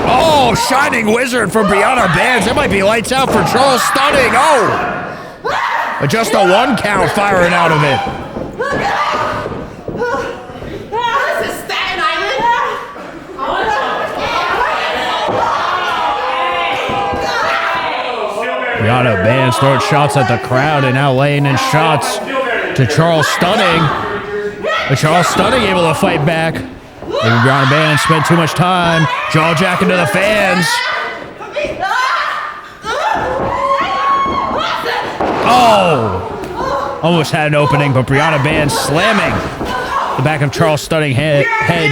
S3: Oh, Shining Wizard from Brianna Bandz. That might be lights out for Charles Stunning. Oh! But just a 1 count firing out of it.
S11: This is Staten Island.
S3: Brianna Bandz throwing shots at the crowd and now laying in shots to Charles Stunning. But Charles Stunning able to fight back. Maybe Brianna Bandz spent too much time jaw jacking to the fans. Oh! Almost had an opening, but Brianna Bandz slamming the back of Charles Stunning head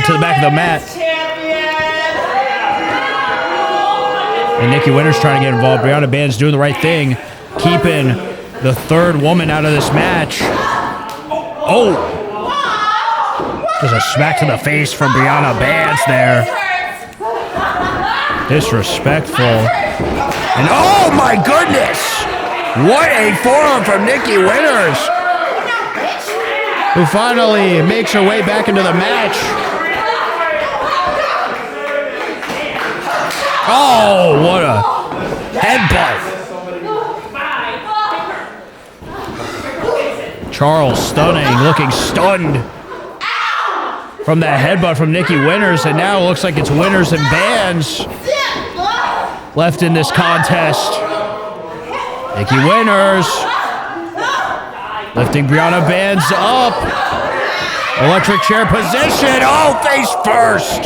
S3: to the back of the mat. And Nikki Winners trying to get involved. Brianna Bandz doing the right thing, keeping the 3rd woman out of this match. Oh! There's a smack to the face from Brianna Bandz there. Disrespectful. And oh my goodness! What a forearm from Nikki Winners, who finally makes her way back into the match. Oh, what a headbutt. Charles Stunning looking stunned. from that headbutt from Nikki Winners, and now it looks like it's Winners and Bandz left in this contest. Nikki Winners lifting Brianna Bandz up. Electric chair position. Oh, face first.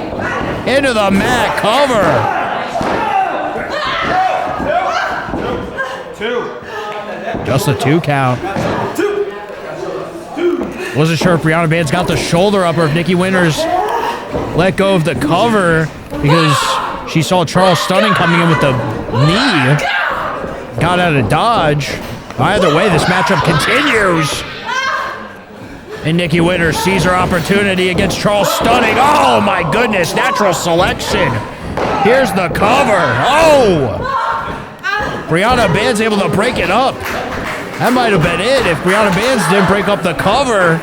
S3: Into the mat cover. Just a 2 count. Wasn't sure if Brianna Bandz got the shoulder up or if Nikki Winners let go of the cover because she saw Charles Stunning coming in with the knee. Got out of dodge. Either way, this matchup continues. And Nikki Winners sees her opportunity against Charles Stunning. Oh my goodness, natural selection. Here's the cover. Oh! Brianna Bandz able to break it up. That might have been it if Brianna Bandz didn't break up the cover.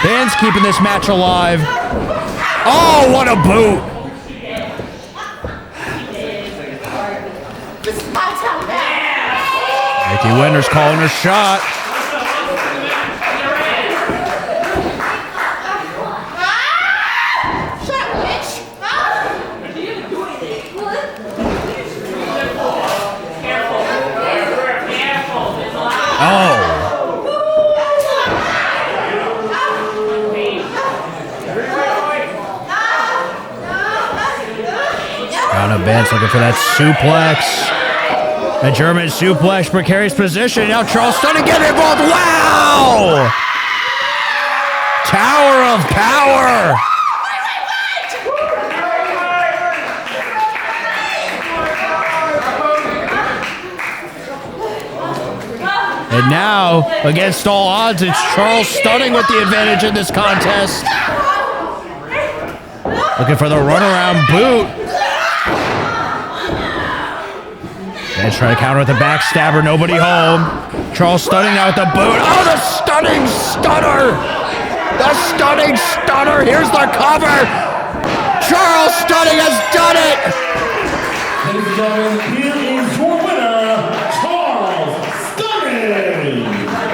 S3: Bandz keeping this match alive. Oh, what a boot. Nikki Winners calling her shot. Oh. Brianna Bandz looking for that suplex. A German suplex, precarious position. Now Charles Stunning getting involved. Wow! Tower of power. And now, against all odds, it's Charles Stunning with the advantage in this contest. Looking for the runaround boot. Bandz trying to counter with a backstabber, nobody home. Charles Stunning now with the boot. Oh, the stunning stunner! The stunning stunner! Here's the cover! Charles Stunning has done it!
S2: Ladies and gentlemen, here is your winner, Charles Stunning!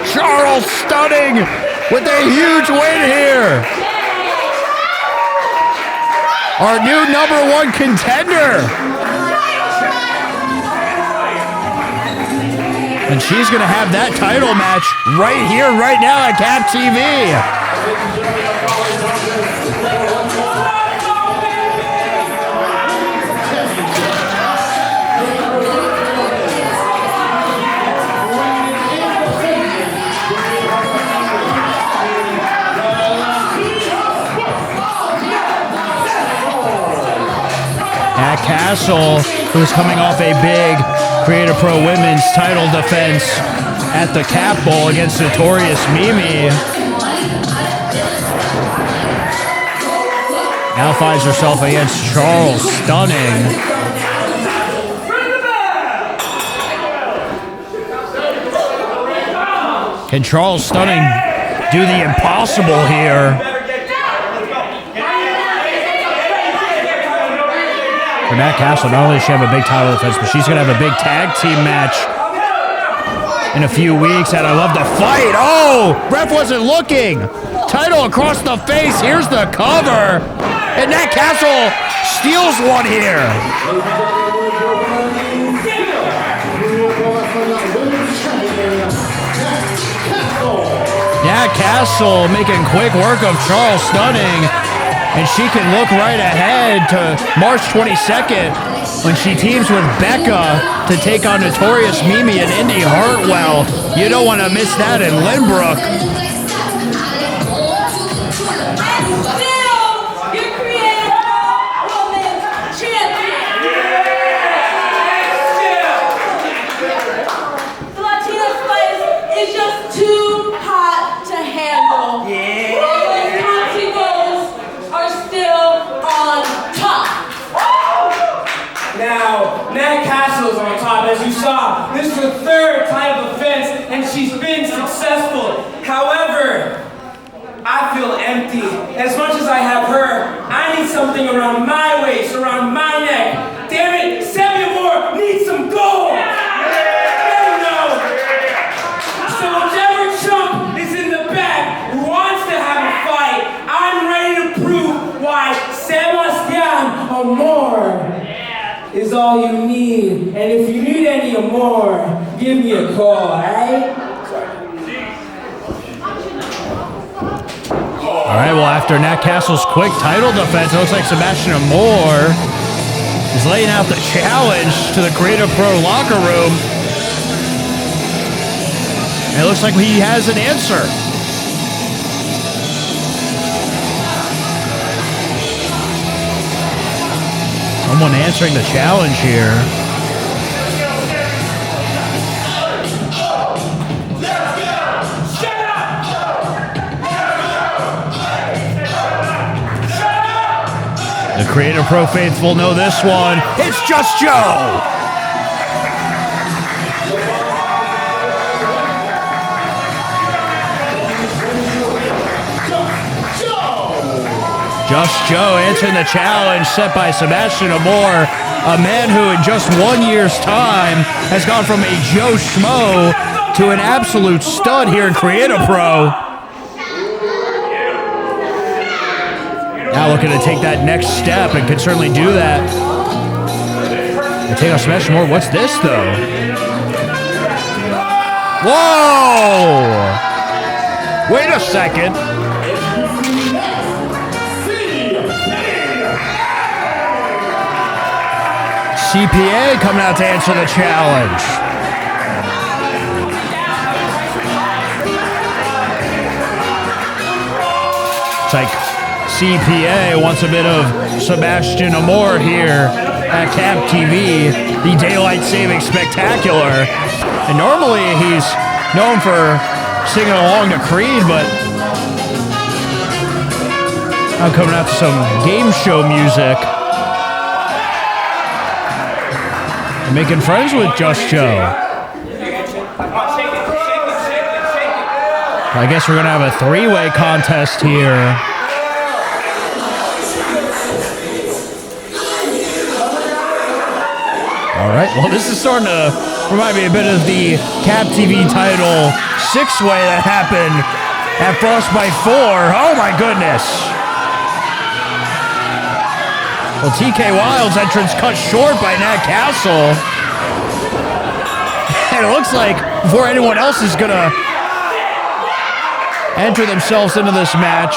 S3: Charles Stunning with a huge win here! Our new #1 contender! And she's going to have that title match right here, right now at Cap TV. Nat Castle, who's coming off a big Creative Pro Women's title defense at the Cap Bowl against Notorious Mimi. Now finds herself against Charles Stunning. Can Charles Stunning do the impossible here? For Nat Castle, not only does she have a big title defense, but she's going to have a big tag team match in a few weeks, and I love the fight. Oh, ref wasn't looking. Title across the face. Here's the cover. And Nat Castle steals one here. Nat Castle making quick work of Charles Stunning. And she can look right ahead to March 22nd when she teams with Becca to take on Notorious Mimi and Indy Hartwell. You don't want to miss that in Lynbrook.
S11: The Latina spice is just too hot to handle.
S12: Now, Nat Castle's on top, as you saw. This is her third title defense, and she's been successful. However, I feel empty. As much as I have her, I need something around my waist, around my neck. Damn it, Sebby Amor needs some gold! There you go! So whichever chump is in the back who wants to have a fight, I'm ready all you need. And if you need any more, give me a call, alright?
S3: All right, well, after Nat Castle's quick title defense, it looks like Sebby Amor is laying out the challenge to the Creative Pro locker room. And it looks like he has an answer. Someone answering the challenge here. The Creative Pro faithful know this one. It's Just Joe. Just Joe answering the challenge set by Sebby Amor, a man who in just 1 year's time has gone from a Joe Schmo to an absolute stud here in Creative Pro. Now looking to take that next step and can certainly do that. And take on Sebby Amor. What's this though? Whoa! Wait a second. CPA coming out to answer the challenge. It's like CPA wants a bit of Sebby Amor here at Cap TV, the Daylight Saving Spectacular. And normally he's known for singing along to Creed, but I'm coming out to some game show music. Making friends with Just Joe. I guess we're going to have a three-way contest here. All right, well, this is starting to remind me a bit of the Cap TV title six-way that happened at Frostbite 4. Oh, my goodness. Well, TK Wild's entrance cut short by Nat Castle. And it looks like before anyone else is going to enter themselves into this match,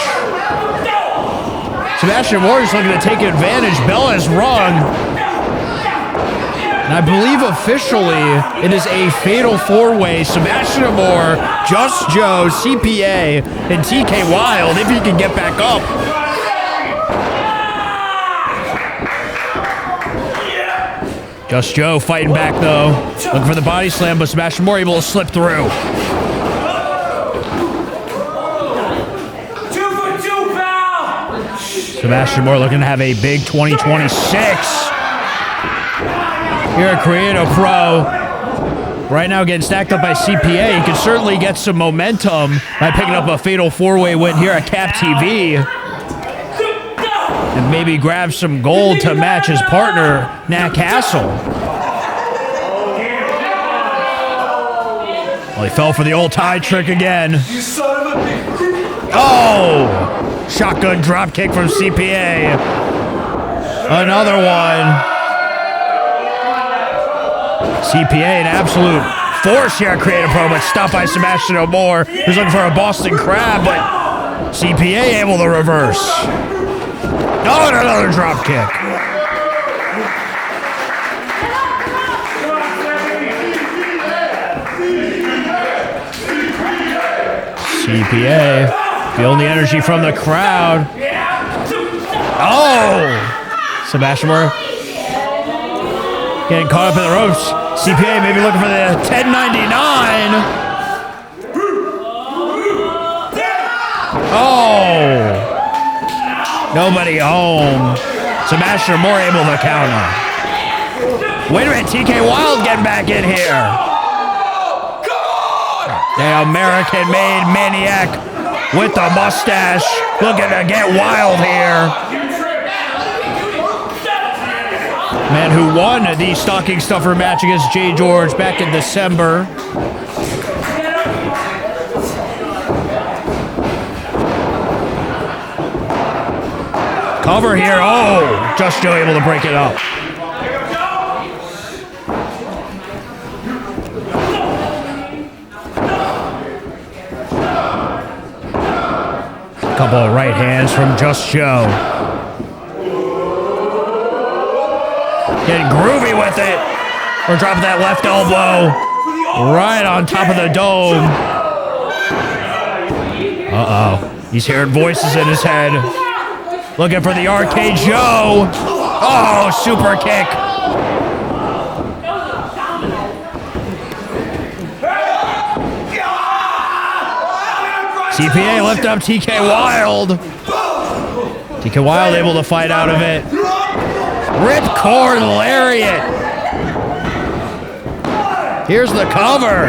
S3: Sebby Amor is looking to take advantage. Bell has rung. And I believe officially it is a fatal four-way. Sebby Amor, Just Joe, CPA, and TK Wild if he can get back up. Just Joe fighting back though. Looking for the body slam, but Sebby Amor able to slip through.
S6: 2 for 2, pal!
S3: Sebby Amor looking to have a big 2026 here at Creative Pro. Right now getting stacked up by CPA. He can certainly get some momentum by picking up a fatal four-way win here at Cap TV. And maybe grab some gold to match his partner, Nat Castle. Well, he fell for the old tie trick again. Oh! Shotgun drop kick from CPA. Another one. CPA, an absolute force here at Creative Pro, but stopped by Sebby Amor, who's looking for a Boston Crab, but CPA able to reverse. Oh, and another drop kick. CPA feeling the energy from the crowd. Oh! Sebby Amor getting caught up in the ropes. CPA maybe looking for the 1099. Oh! Nobody home. Sebby Amor able to counter. Wait a minute, TK Wild getting back in here. The American-made maniac with the mustache looking to get wild here. Man who won the stocking stuffer match against JGeorge back in December. Cover here. Oh, Just Joe able to break it up. Couple of right hands from Just Joe. Getting groovy with it. Or dropping that left elbow right on top of the dome. Uh-oh. He's hearing voices in his head. Looking for the Arcade Joe. Oh, super kick. CPA lifted up TK Wild. TK Wild able to fight out of it. Ripcord lariat. Here's the cover.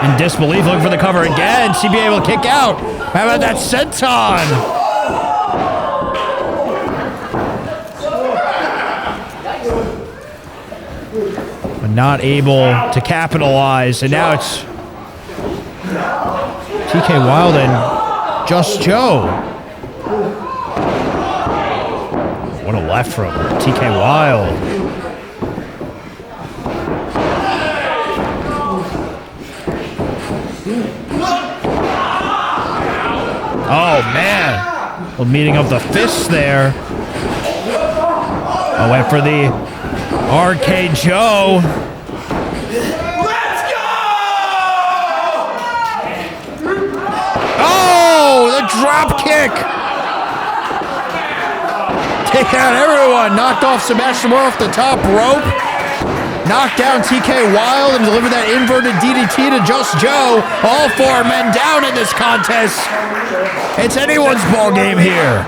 S3: In disbelief, looking for the cover again. CPA able to kick out. How about that senton? But not able to capitalize. And now it's TK Wild and Just Joe. What a left from TK Wild. Oh, man. Well, meeting of the fists there. I went for the Arcade Joe.
S1: Let's go!
S3: Oh, the drop kick. Take out everyone. Knocked off Sebastian Amor off the top rope. Knocked down TK Wild and delivered that inverted DDT to Just Joe. All four men down in this contest. It's anyone's ball game here.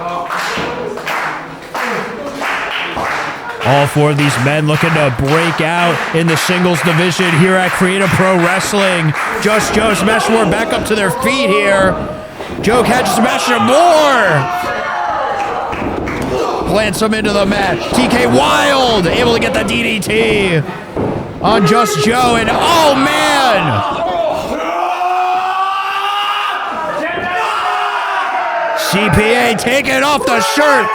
S3: All four of these men looking to break out in the singles division here at Creative Pro Wrestling. Just Joe, Sebastian Amor back up to their feet here. Joe catches Sebastian Amor. Plants him into the mat. TK Wild able to get the DDT on Just Joe, and oh man! CPA taking off the shirt,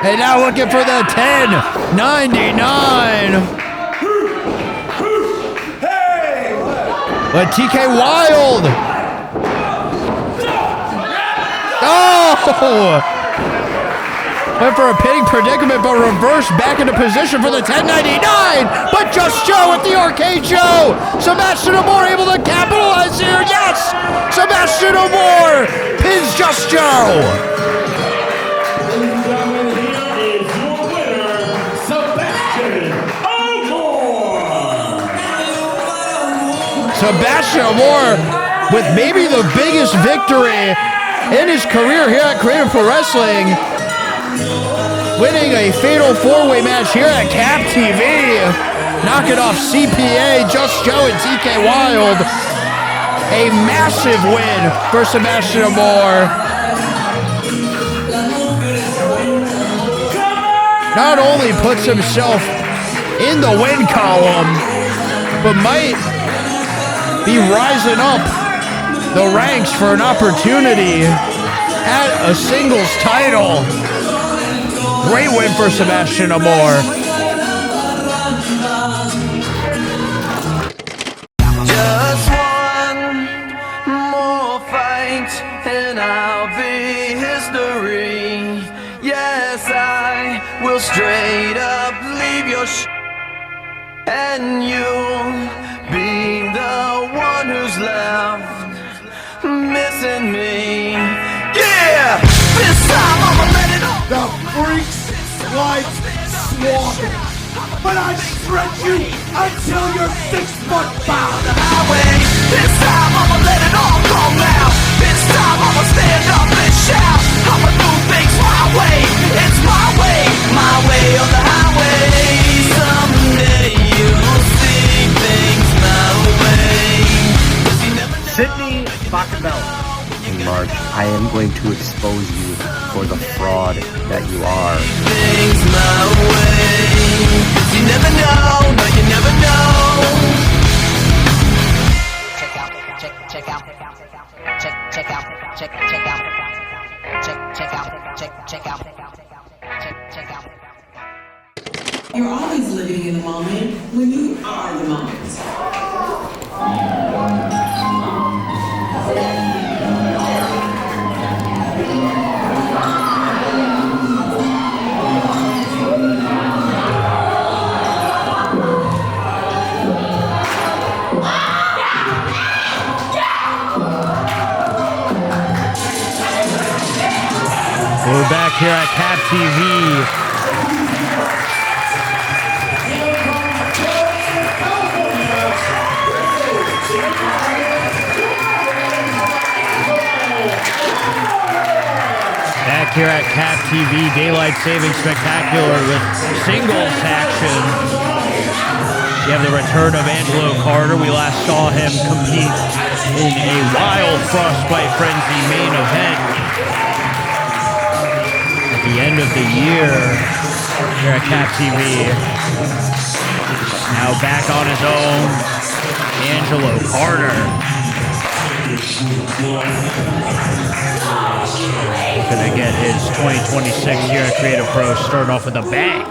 S3: and now looking for the 10.99. But TK Wild. Oh! Went for a pinning predicament, but reversed back into position for the 10.99. But Just Joe with the Arcade Joe. Sebastian Amor able to capitalize here. Yes! Sebastian Amor pins Just Joe.
S6: Ladies and gentlemen, here is your winner, Sebastian Amor.
S3: Sebastian Amor with maybe the biggest victory in his career here at Creative Pro Wrestling. Winning a fatal four-way match here at Cap TV. Knocking off CPA, Just Joe, and TK Wild. A massive win for Sebastian Amor. Not only puts himself in the win column, but might be rising up the ranks for an opportunity at a singles title. Great win for Sebastian Amor.
S1: Just one more fight and I'll be history. Yes, I will straight up leave your and you'll be the one who's left missing me. Yeah! This time I'ma let it all go.
S6: Freaks like Swoggle, but I shred you until you're 6 foot bound.
S1: The highway. This time I'ma let it all go now. This time I'ma stand up and shout. I'ma do things my way. It's my way on the highway. Someday you'll see things my way. 'Cause you never know.
S13: Sidney Bakabella. In March, I am going to expose you for the fraud that you are.
S1: Things my way. 'Cause you never know, no, you never know. Check out, check out, check out, check out, check out.
S14: You're always living in the moment when you are the moment.
S3: here at Cap TV. Back here at Cap TV, Daylight Saving Spectacular with singles action. You have the return of Angelo Carter. We last saw him compete in a wild Frostbite Frenzy main event at the end of the year here at Cap TV. Now back on his own, Angelo Carter. Looking to get his 2026 year at Creative Pro starting off with a bang.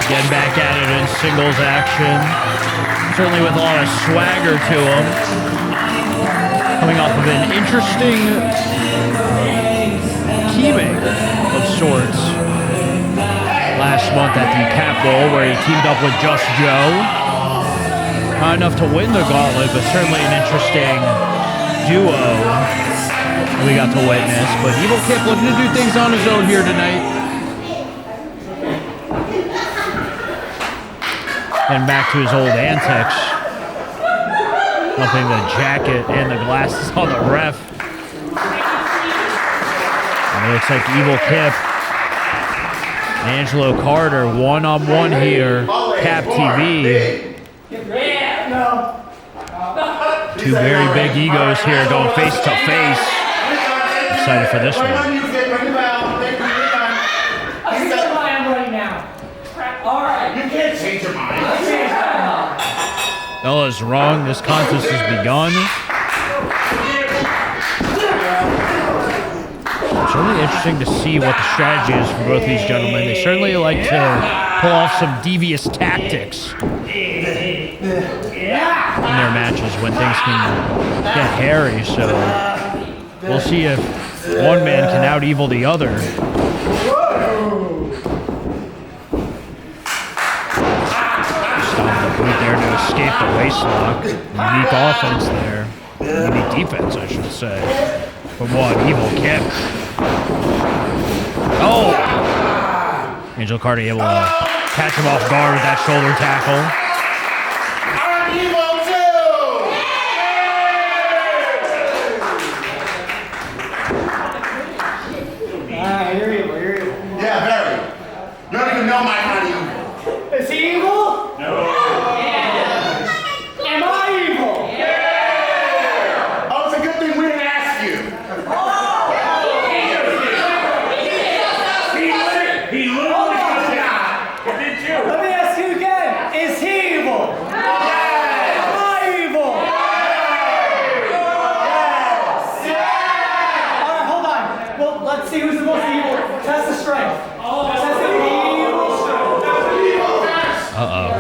S3: Getting back at it in singles action. Certainly with a lot of swagger to him. Coming off of an interesting teaming of sorts last month at the Cap Bowl where he teamed up with Just Joe. Not enough to win the gauntlet, but certainly an interesting duo we got to witness. But Evil Kip looking to do things on his own here tonight. And back to his old antics. Dumping the jacket and the glasses on the ref. And it looks like Evil Kip and Angelo Carter one-on-one here. Cap TV. Two very big egos here going face to face. Excited for this one. Bella's wrong. This contest has begun. It's really interesting to see what the strategy is for both these gentlemen. They certainly like to pull off some devious tactics in their matches when things can get hairy. So we'll see if one man can out-evil the other. There to escape the waistlock. Unique offense there. Unique defense, I should say. From one, Evil Kip. Oh! Angelo Carter able to catch him off guard with that shoulder tackle.
S6: I'm evil too!
S4: You're evil, you're evil.
S6: Yeah, very. You don't even know my kind of evil.
S4: Is he evil?
S6: No.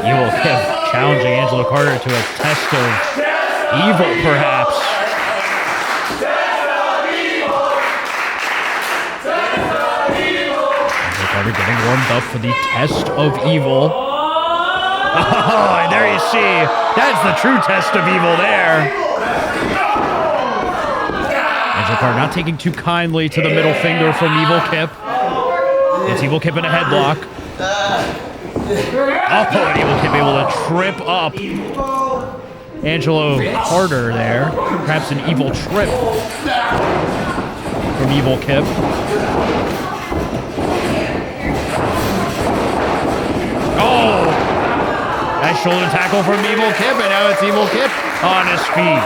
S3: Evil Kip challenging Angelo Carter to a test of evil, perhaps. Angelo Carter getting warmed up for the test of evil. Oh, and there you see, that's the true test of evil there. Angelo Carter not taking too kindly to the middle finger from Evil Kip. It's Evil Kip in a headlock. Oh, and Evil Kip able to trip up Angelo Carter there. Perhaps an evil trip from Evil Kip. Oh! Nice shoulder tackle from Evil Kip, and now it's Evil Kip on his feet.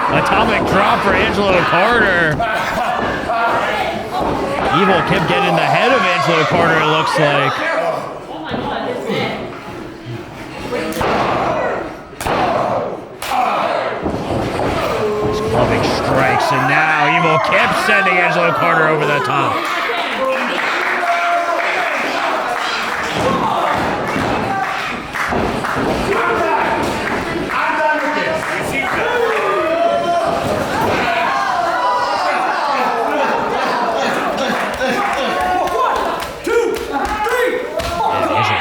S3: Atomic drop for Angelo Carter. Evil Kip getting the head of Angelo Carter, it looks like. These clubbing strikes, and now Evil Kip sending Angelo Carter over the top.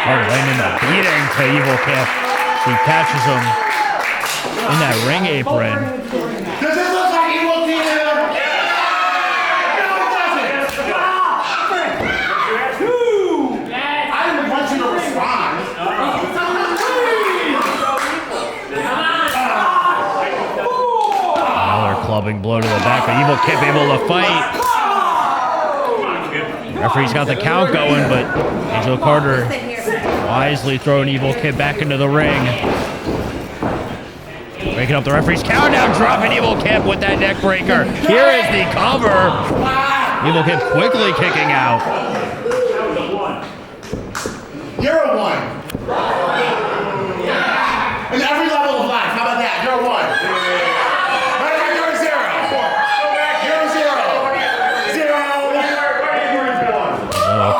S3: Carter landing a beating to Evil Kip. He catches him in that ring apron.
S6: Does this look like Evil Kip? No, it doesn't. I didn't want you to respond.
S3: Another clubbing blow to the back, but Evil Kip able to fight. Referee's got the count going, but Angelo Carter wisely throwing Evil Kip back into the ring. Breaking up the referee's countdown, dropping Evil Kip with that neck breaker. Here is the cover. Evil Kip quickly kicking out.
S6: You're a one. In every level of life, how about that? You're a one. You're a zero. You're a zero.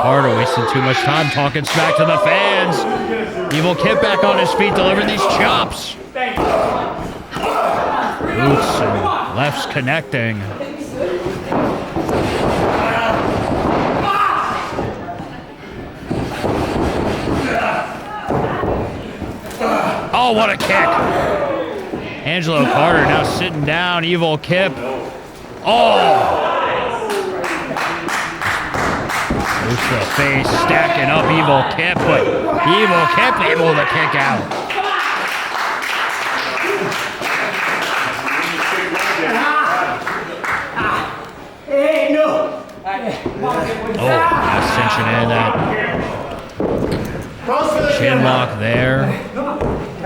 S3: Carter wasting too much time talking smack to the fans. Evil Kip back on his feet, delivering these chops. Boots and lefts connecting. Oh, what a kick. Angelo Carter now sitting down. Evil Kip. Oh. Boots to the face, stacking up Evil Kip, but Evil Kip able to kick out.
S6: Hey, no.
S3: Oh, now cinching in that chin lock there.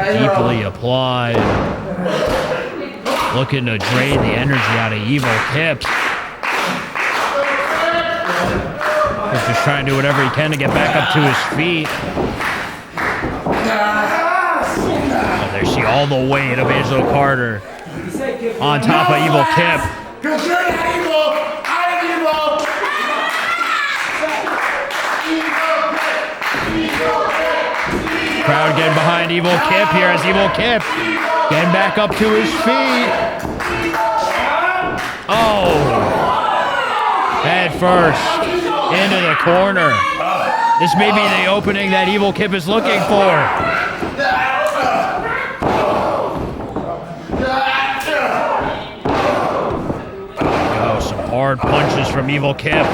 S3: Deeply applied. Looking to drain the energy out of Evil Kip. He's just trying to do whatever he can to get back up to his feet. Oh, there you see all the weight of Angelo Carter on top of Evil Kip.
S6: Because you're not evil. I am evil.
S3: Crowd getting behind Evil Kip here as Evil Kip getting back up to his feet. Oh, head first into the corner. This may be the opening that Evil Kip is looking for. Oh, some hard punches from Evil Kip.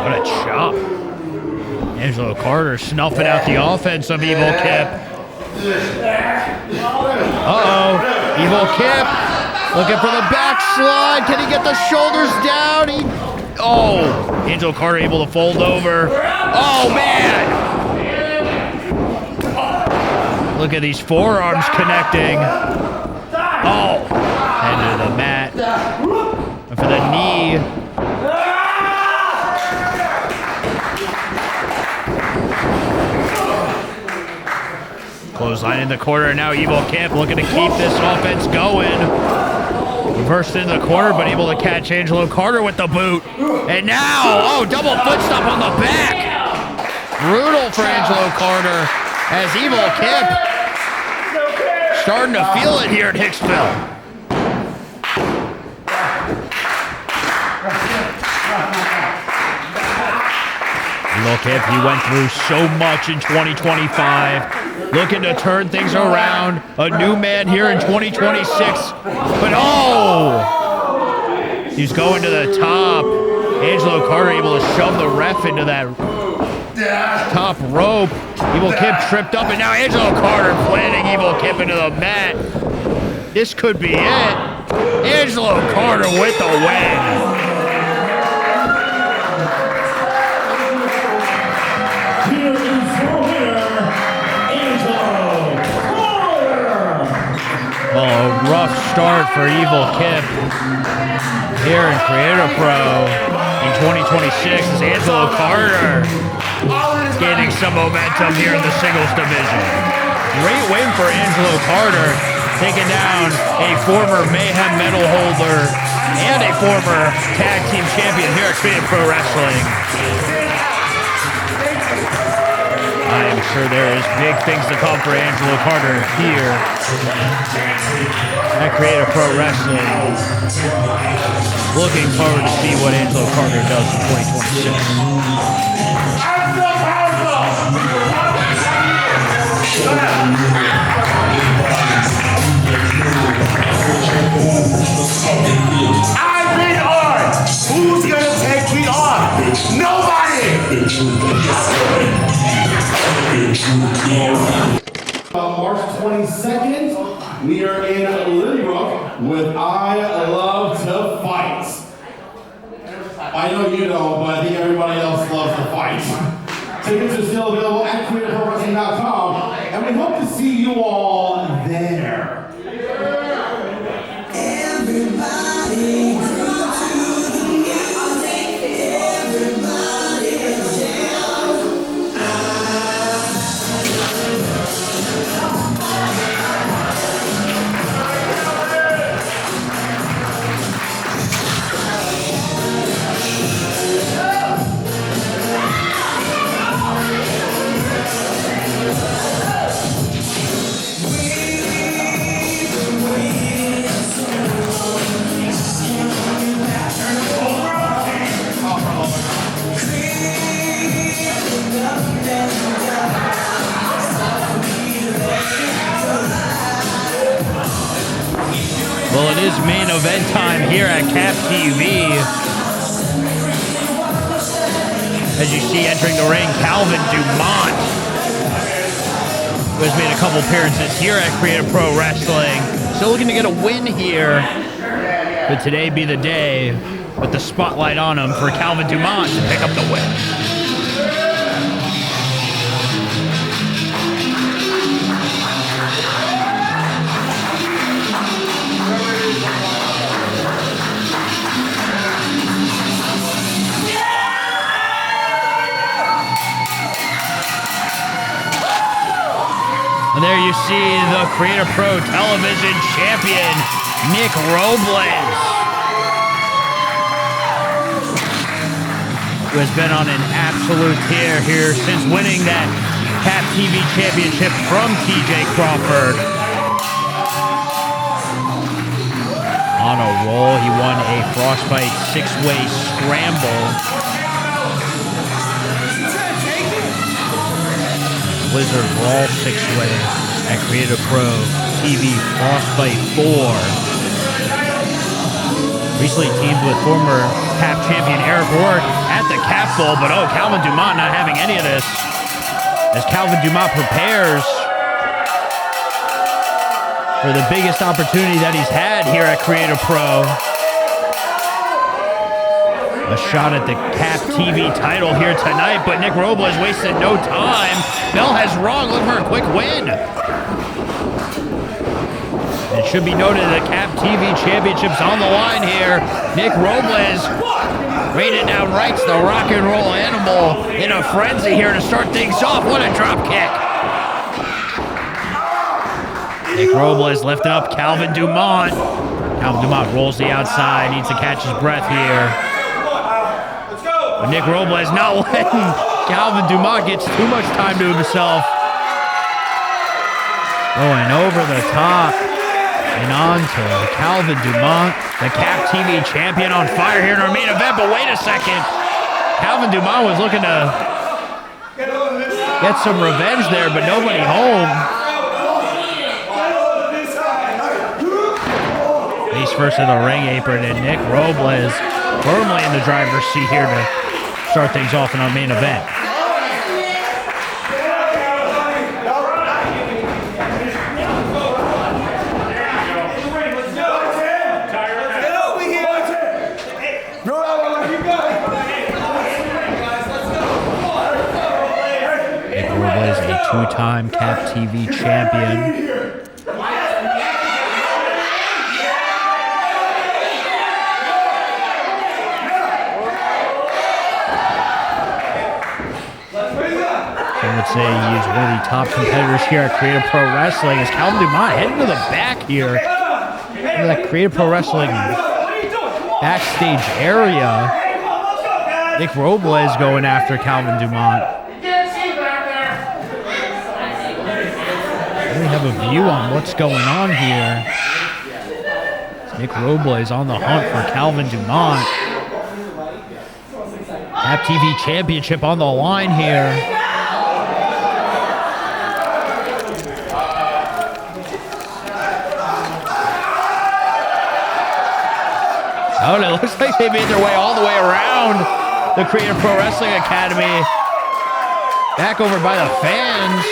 S3: What a chop. Angelo Carter snuffing out the offense of Evil Kip. Uh-oh, Evil Kip looking for the backslide. Can he get the shoulders down? Oh, Angelo Carter able to fold over. Oh, man. Look at these forearms connecting. Oh, head to the mat. And for the knee. Clothesline in the corner, and now Evil Kip looking to keep this offense going. Reversed in the corner, but able to catch Angelo Carter with the boot. And now, oh, double foot stomp on the back. Brutal for Angelo Carter as Evil Kip starting to feel it here at Hicksville. Evil Kip, he went through so much in 2025. Looking to turn things around. A new man here in 2026. But oh! He's going to the top. Angelo Carter able to shove the ref into that top rope. Evil Kip tripped up, and now Angelo Carter planting Evil Kip into the mat. This could be it. Angelo Carter with the win.
S6: Here is your winner,
S3: start for Evil Kip here in Creator Pro in 2026 as Angelo Carter gaining some momentum here in the singles division. Great win for Angelo Carter, taking down a former Mayhem medal holder and a former tag team champion here at Creative Pro Wrestling. I am sure there is big things to come for Angelo Carter here at Creative Pro Wrestling. Looking forward to see what Angelo Carter does in 2026.
S6: I've been on! Who's gonna take me on? Nobody!
S2: March 22nd, we are in Lynbrook with I Love to Fight. I know you don't, but I think everybody else loves to fight. Tickets are still available at creativeprowrestling.com, and we hope to see you all there. Everybody.
S3: Well, it is main event time here at Cap TV. As you see entering the ring, Kalvin Dumont, who has made a couple appearances here at Creative Pro Wrestling. Still looking to get a win here. Could today be the day with the spotlight on him for Kalvin Dumont to pick up the win? And there you see the Creative Pro Television Champion, Nick Robles, who has been on an absolute tear here since winning that Cap TV Championship from TJ Crawford. On a roll, he won a Frostbite 6-way scramble. Blizzard Brawl 6-way at Creative Pro TV Frostbite 4. Recently teamed with former Cap champion Eric Rourke at the Cap Bowl, but Kalvin Dumont not having any of this as Kalvin Dumont prepares for the biggest opportunity that he's had here at Creative Pro. A shot at the Cap TV title here tonight, but Nick Robles wasted no time. Bell has rung, looking for a quick win. It should be noted the Cap TV Championship's on the line here. Nick Robles rated down rights, the rock and roll animal in a frenzy here to start things off. What a drop kick. Nick Robles lifting up Kalvin Dumont. Kalvin Dumont rolls the outside, needs to catch his breath here. But Nick Robles not letting Kalvin Dumont gets too much time to himself. Going over the top and on to Kalvin Dumont, the Cap TV champion, on fire here in our main event. But wait a second. Kalvin Dumont was looking to get some revenge there, but nobody home. Face first in the ring apron, and Nick Robles firmly in the driver's seat here to start things off in our main event. Nick Robles, a two-time Cap TV champion. would say he is one of the top competitors here at Creative Pro Wrestling. As Kalvin Dumont heading to the back here. Look at that Creative Pro Wrestling backstage area. Nick Robles going after Kalvin Dumont. We have a view on what's going on here. Nick Robles on the hunt for Kalvin Dumont. Tap TV Championship on the line here. Oh, and it looks like they made their way all the way around the Creative Pro Wrestling Academy. Back over by the fans.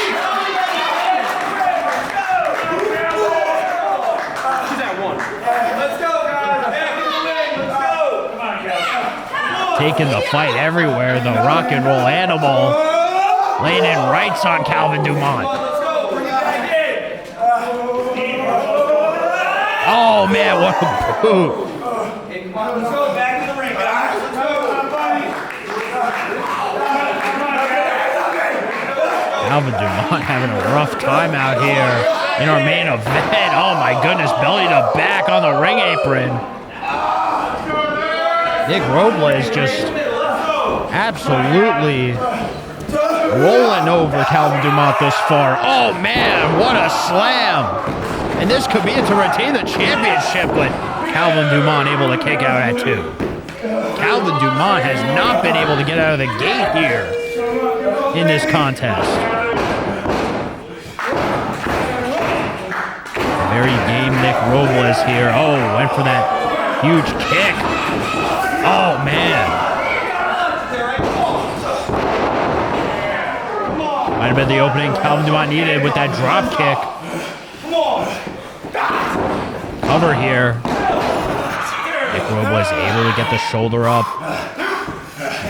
S3: Taking the fight everywhere, the rock and roll animal laying in rights on Kalvin Dumont. Oh man, what a boot.
S12: Let's go back to the ring, guys. Let's go.
S3: Kalvin Dumont having a rough time out here in our main event. Oh my goodness, belly to back on the ring apron. Nick Robles just absolutely rolling over Kalvin Dumont this far. Oh man, what a slam. And this could be it to retain the championship, but Kalvin Dumont able to kick out at 2. Kalvin Dumont has not been able to get out of the gate here in this contest. Very game Nick Robles here. Oh, went for that huge kick. Oh, man. Might have been the opening Kalvin Dumont needed with that drop kick. Cover here. Nick Robles able to get the shoulder up.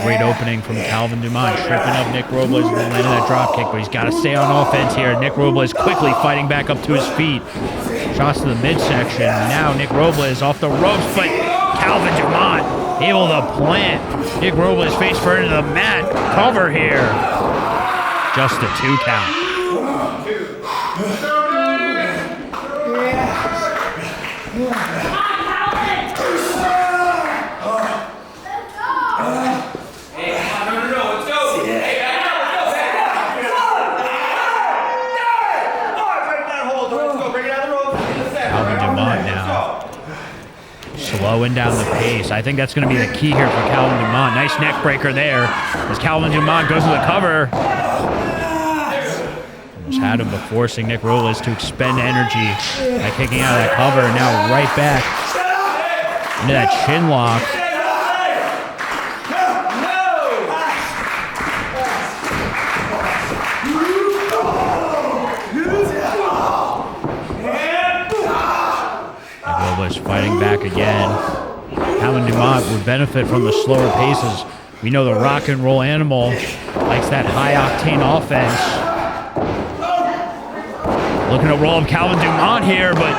S3: Great opening from Kalvin Dumont. Tripping up Nick Robles and then landing that drop kick, but he's got to stay on offense here. Nick Robles quickly fighting back up to his feet. Shots to the midsection. Now Nick Robles off the ropes, but Kalvin Dumont able to plant Nick Robles face first into the mat. Cover here. Just a 2 count. Kalvin Dumont now slowing down the pace. I think that's going to be the key here for Kalvin Dumont. Nice neck breaker there as Kalvin Dumont goes to the cover. Almost had him, but forcing Nick Robles to expend energy by kicking out of that cover. Now right back into that chin lock. Robles fighting back again. Kalvin Dumont would benefit from the slower paces. We know the rock and roll animal likes that high octane offense. Looking to roll up Kalvin Dumont here, but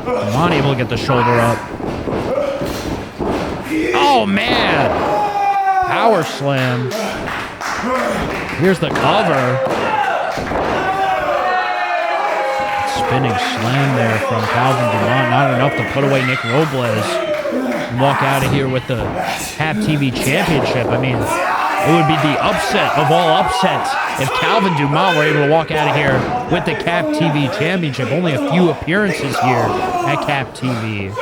S3: Dumont able to get the shoulder up. Oh man! Power slam. Here's the cover. Spinning slam there from Kalvin Dumont. Not enough to put away Nick Robles and walk out of here with the Tap TV Championship. I mean, it would be the upset of all upsets if Kalvin Dumont were able to walk out of here with the Cap TV Championship. Only a few appearances here at Cap TV.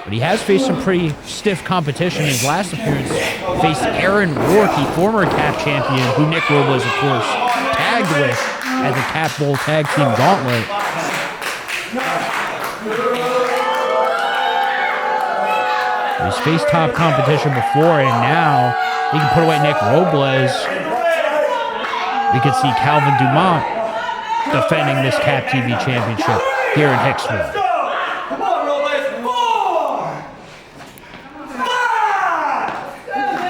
S3: But he has faced some pretty stiff competition. His last appearance faced Aaron Rourke, former Cap champion, who Nick Robles, of course, tagged with at the Cap Bowl Tag Team Gauntlet. He's faced top competition before, and now he can put away Nick Robles. We could see Kalvin Dumont defending this Cap TV Championship here in Hicksville.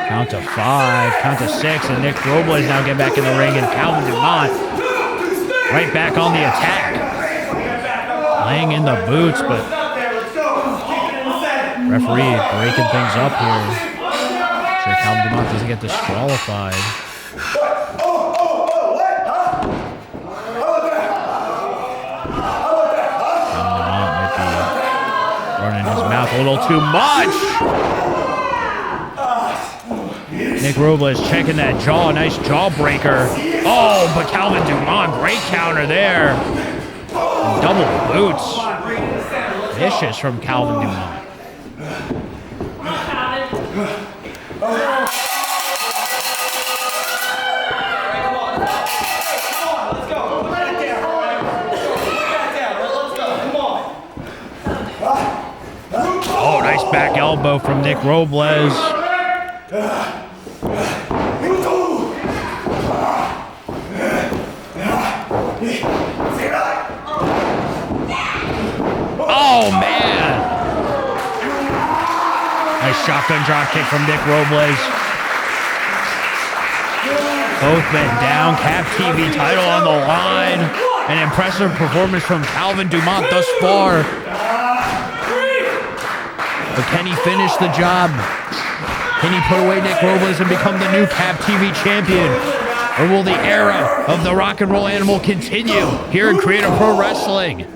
S3: Count to 5, count to 6, and Nick Robles now get back in the ring, and Kalvin Dumont right back on the attack. Laying in the boots, but referee breaking things up here. Sure Kalvin Dumont doesn't get disqualified. little too much. Nick Robles checking that jaw. Nice jawbreaker. Oh, but Kalvin Dumont, great counter there. And double boots. Vicious from Kalvin Dumont. Oh, nice back elbow from Nick Robles. Oh, man. Nice shotgun drop kick from Nick Robles. Both men down. Cap TV title on the line. An impressive performance from Kalvin Dumont thus far. But can he finish the job? Can he put away Nick Robles and become the new Cap TV champion? Or will the era of the Rock and Roll Animal continue here in Creative Pro Wrestling?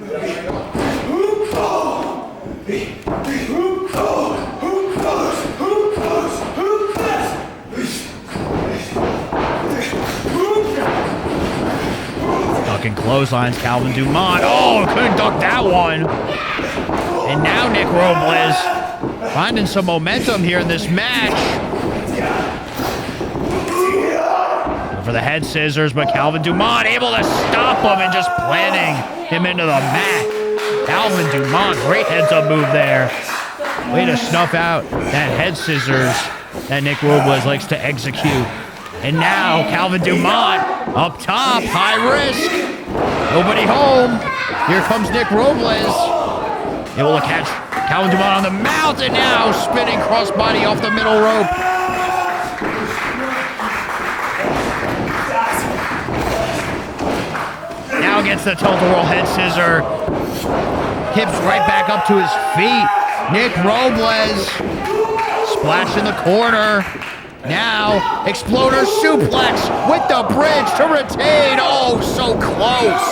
S3: Ducking clotheslines, Kalvin Dumont. Oh, couldn't duck that one. And now Nick Robles finding some momentum here in this match. For the head scissors, but Kalvin Dumont able to stop him and just planting him into the mat. Kalvin Dumont, great heads-up move there. Way to snuff out that head scissors that Nick Robles likes to execute. And now Kalvin Dumont up top, high risk. Nobody home. Here comes Nick Robles. Able to catch Kalvin Dumont on the mouth, and now spinning crossbody off the middle rope. Now gets the tilt-a-whirl head scissor. Hips right back up to his feet. Nick Robles. Splash in the corner. Now, Exploder suplex with the bridge to retain. Oh, so close.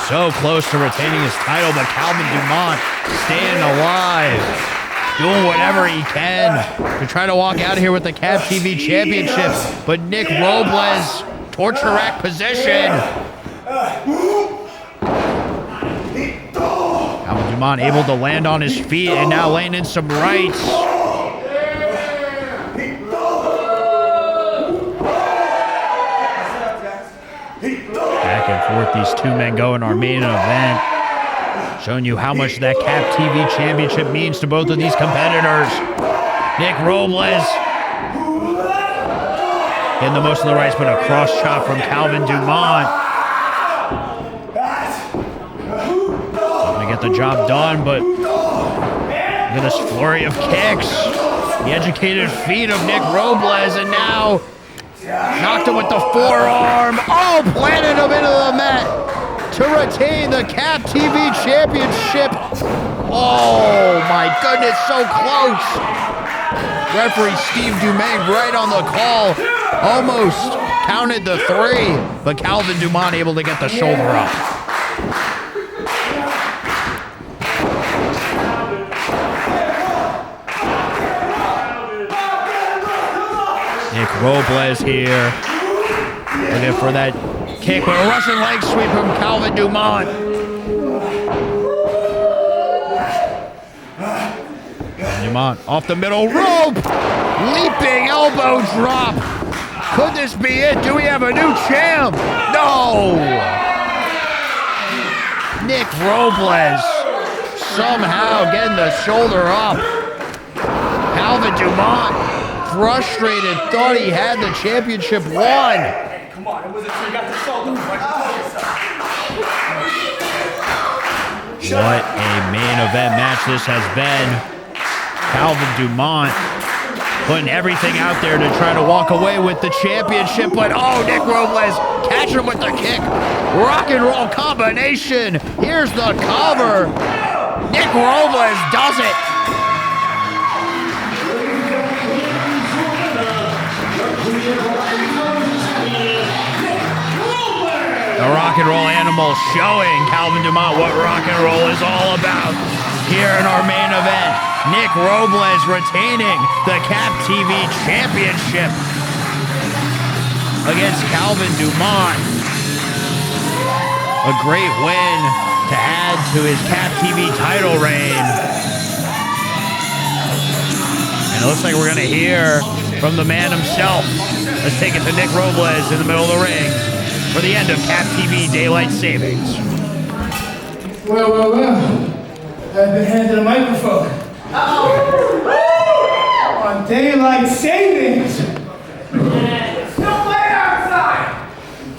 S3: So close to retaining his title, but Kalvin Dumont staying alive. Doing whatever he can to try to walk out of here with the Cap TV Championship. But Nick Robles, torture rack position. Kalvin Dumont able to land on his feet and now laying in some rights. Back and forth these two men go in our main event. Showing you how much that Cap TV Championship means to both of these competitors. Nick Robles getting the most of the rights, but a cross chop from Kalvin Dumont. Going to get the job done, but look at this flurry of kicks. The educated feet of Nick Robles, and now knocked him with the forearm. Oh, planted him into the mat to retain the Cap TV Championship. Oh my goodness, so close. Referee Steve Dumont right on the call. Almost counted the 3, but Kalvin Dumont able to get the shoulder up. Nick Robles here. Looking for that kick, but a Russian leg sweep from Kalvin Dumont. Dumont off the middle rope. Leaping elbow drop. Could this be it? Do we have a new champ? No! Nick Robles somehow getting the shoulder up. Kalvin Dumont, frustrated, thought he had the championship won.
S12: Come on, it was a two. You got the shoulder.
S3: What a main event match this has been. Kalvin Dumont putting everything out there to try to walk away with the championship, but oh, Nick Robles catch him with the kick. Rock and roll combination. Here's the cover. Nick Robles does it. The Rock rock and roll animal showing Kalvin Dumont what rock and roll is all about. Here in our main event, Nick Robles retaining the Cap TV Championship against Kalvin Dumont. A great win to add to his Cap TV title reign. And it looks like we're going to hear from the man himself. Let's take it to Nick Robles in the middle of the ring for the end of Cap TV Daylight Savings.
S9: Well. I've been handed a microphone. On Daylight Savings.
S12: Still late outside.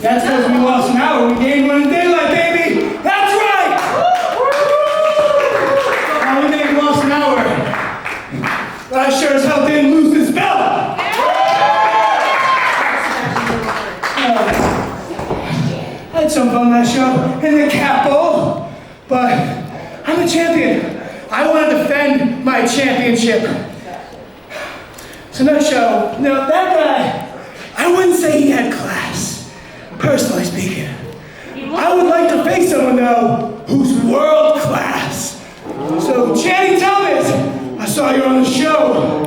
S9: That's because we lost an hour. We gained one in daylight, baby. That's right. Now we may have lost an hour, but I sure as hell didn't lose this belt. I had some fun that show in the Cap Bowl, but I'm a champion. I want to defend my championship. So no show. No, that guy, I wouldn't say he had class, personally speaking. I would like to face someone, though, who's world class. So, Channing Thomas, I saw you on the show.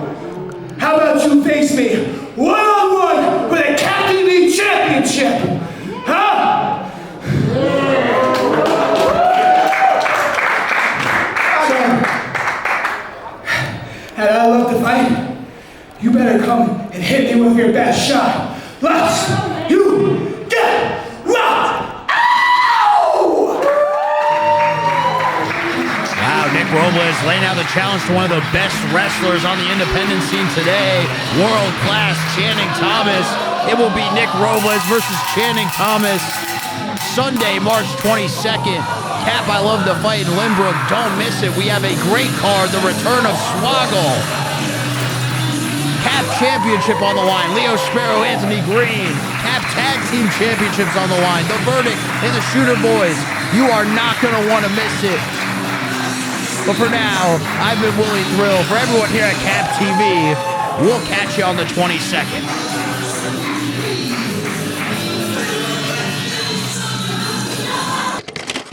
S9: How about you face me one-on-one for the Cap TV Championship? Huh? So, and I love to fight. You better come and hit me with your best shot. Let's you get rocked! Ow!
S3: Wow, Nick Robles laying out the challenge to one of the best wrestlers on the independent scene today. World-class Channing Thomas. It will be Nick Robles versus Channing Thomas. Sunday, March 22nd. Cap, I Love to Fight in Lynbrook. Don't miss it. We have a great card. The return of Swoggle. Cap Championship on the line. Leo Sparrow, Anthony Green. Cap Tag Team Championships on the line. The Verdict and the Shooter Boys. You are not going to want to miss it. But for now, I've been Willie Thrill. For everyone here at Cap TV, we'll catch you on the 22nd.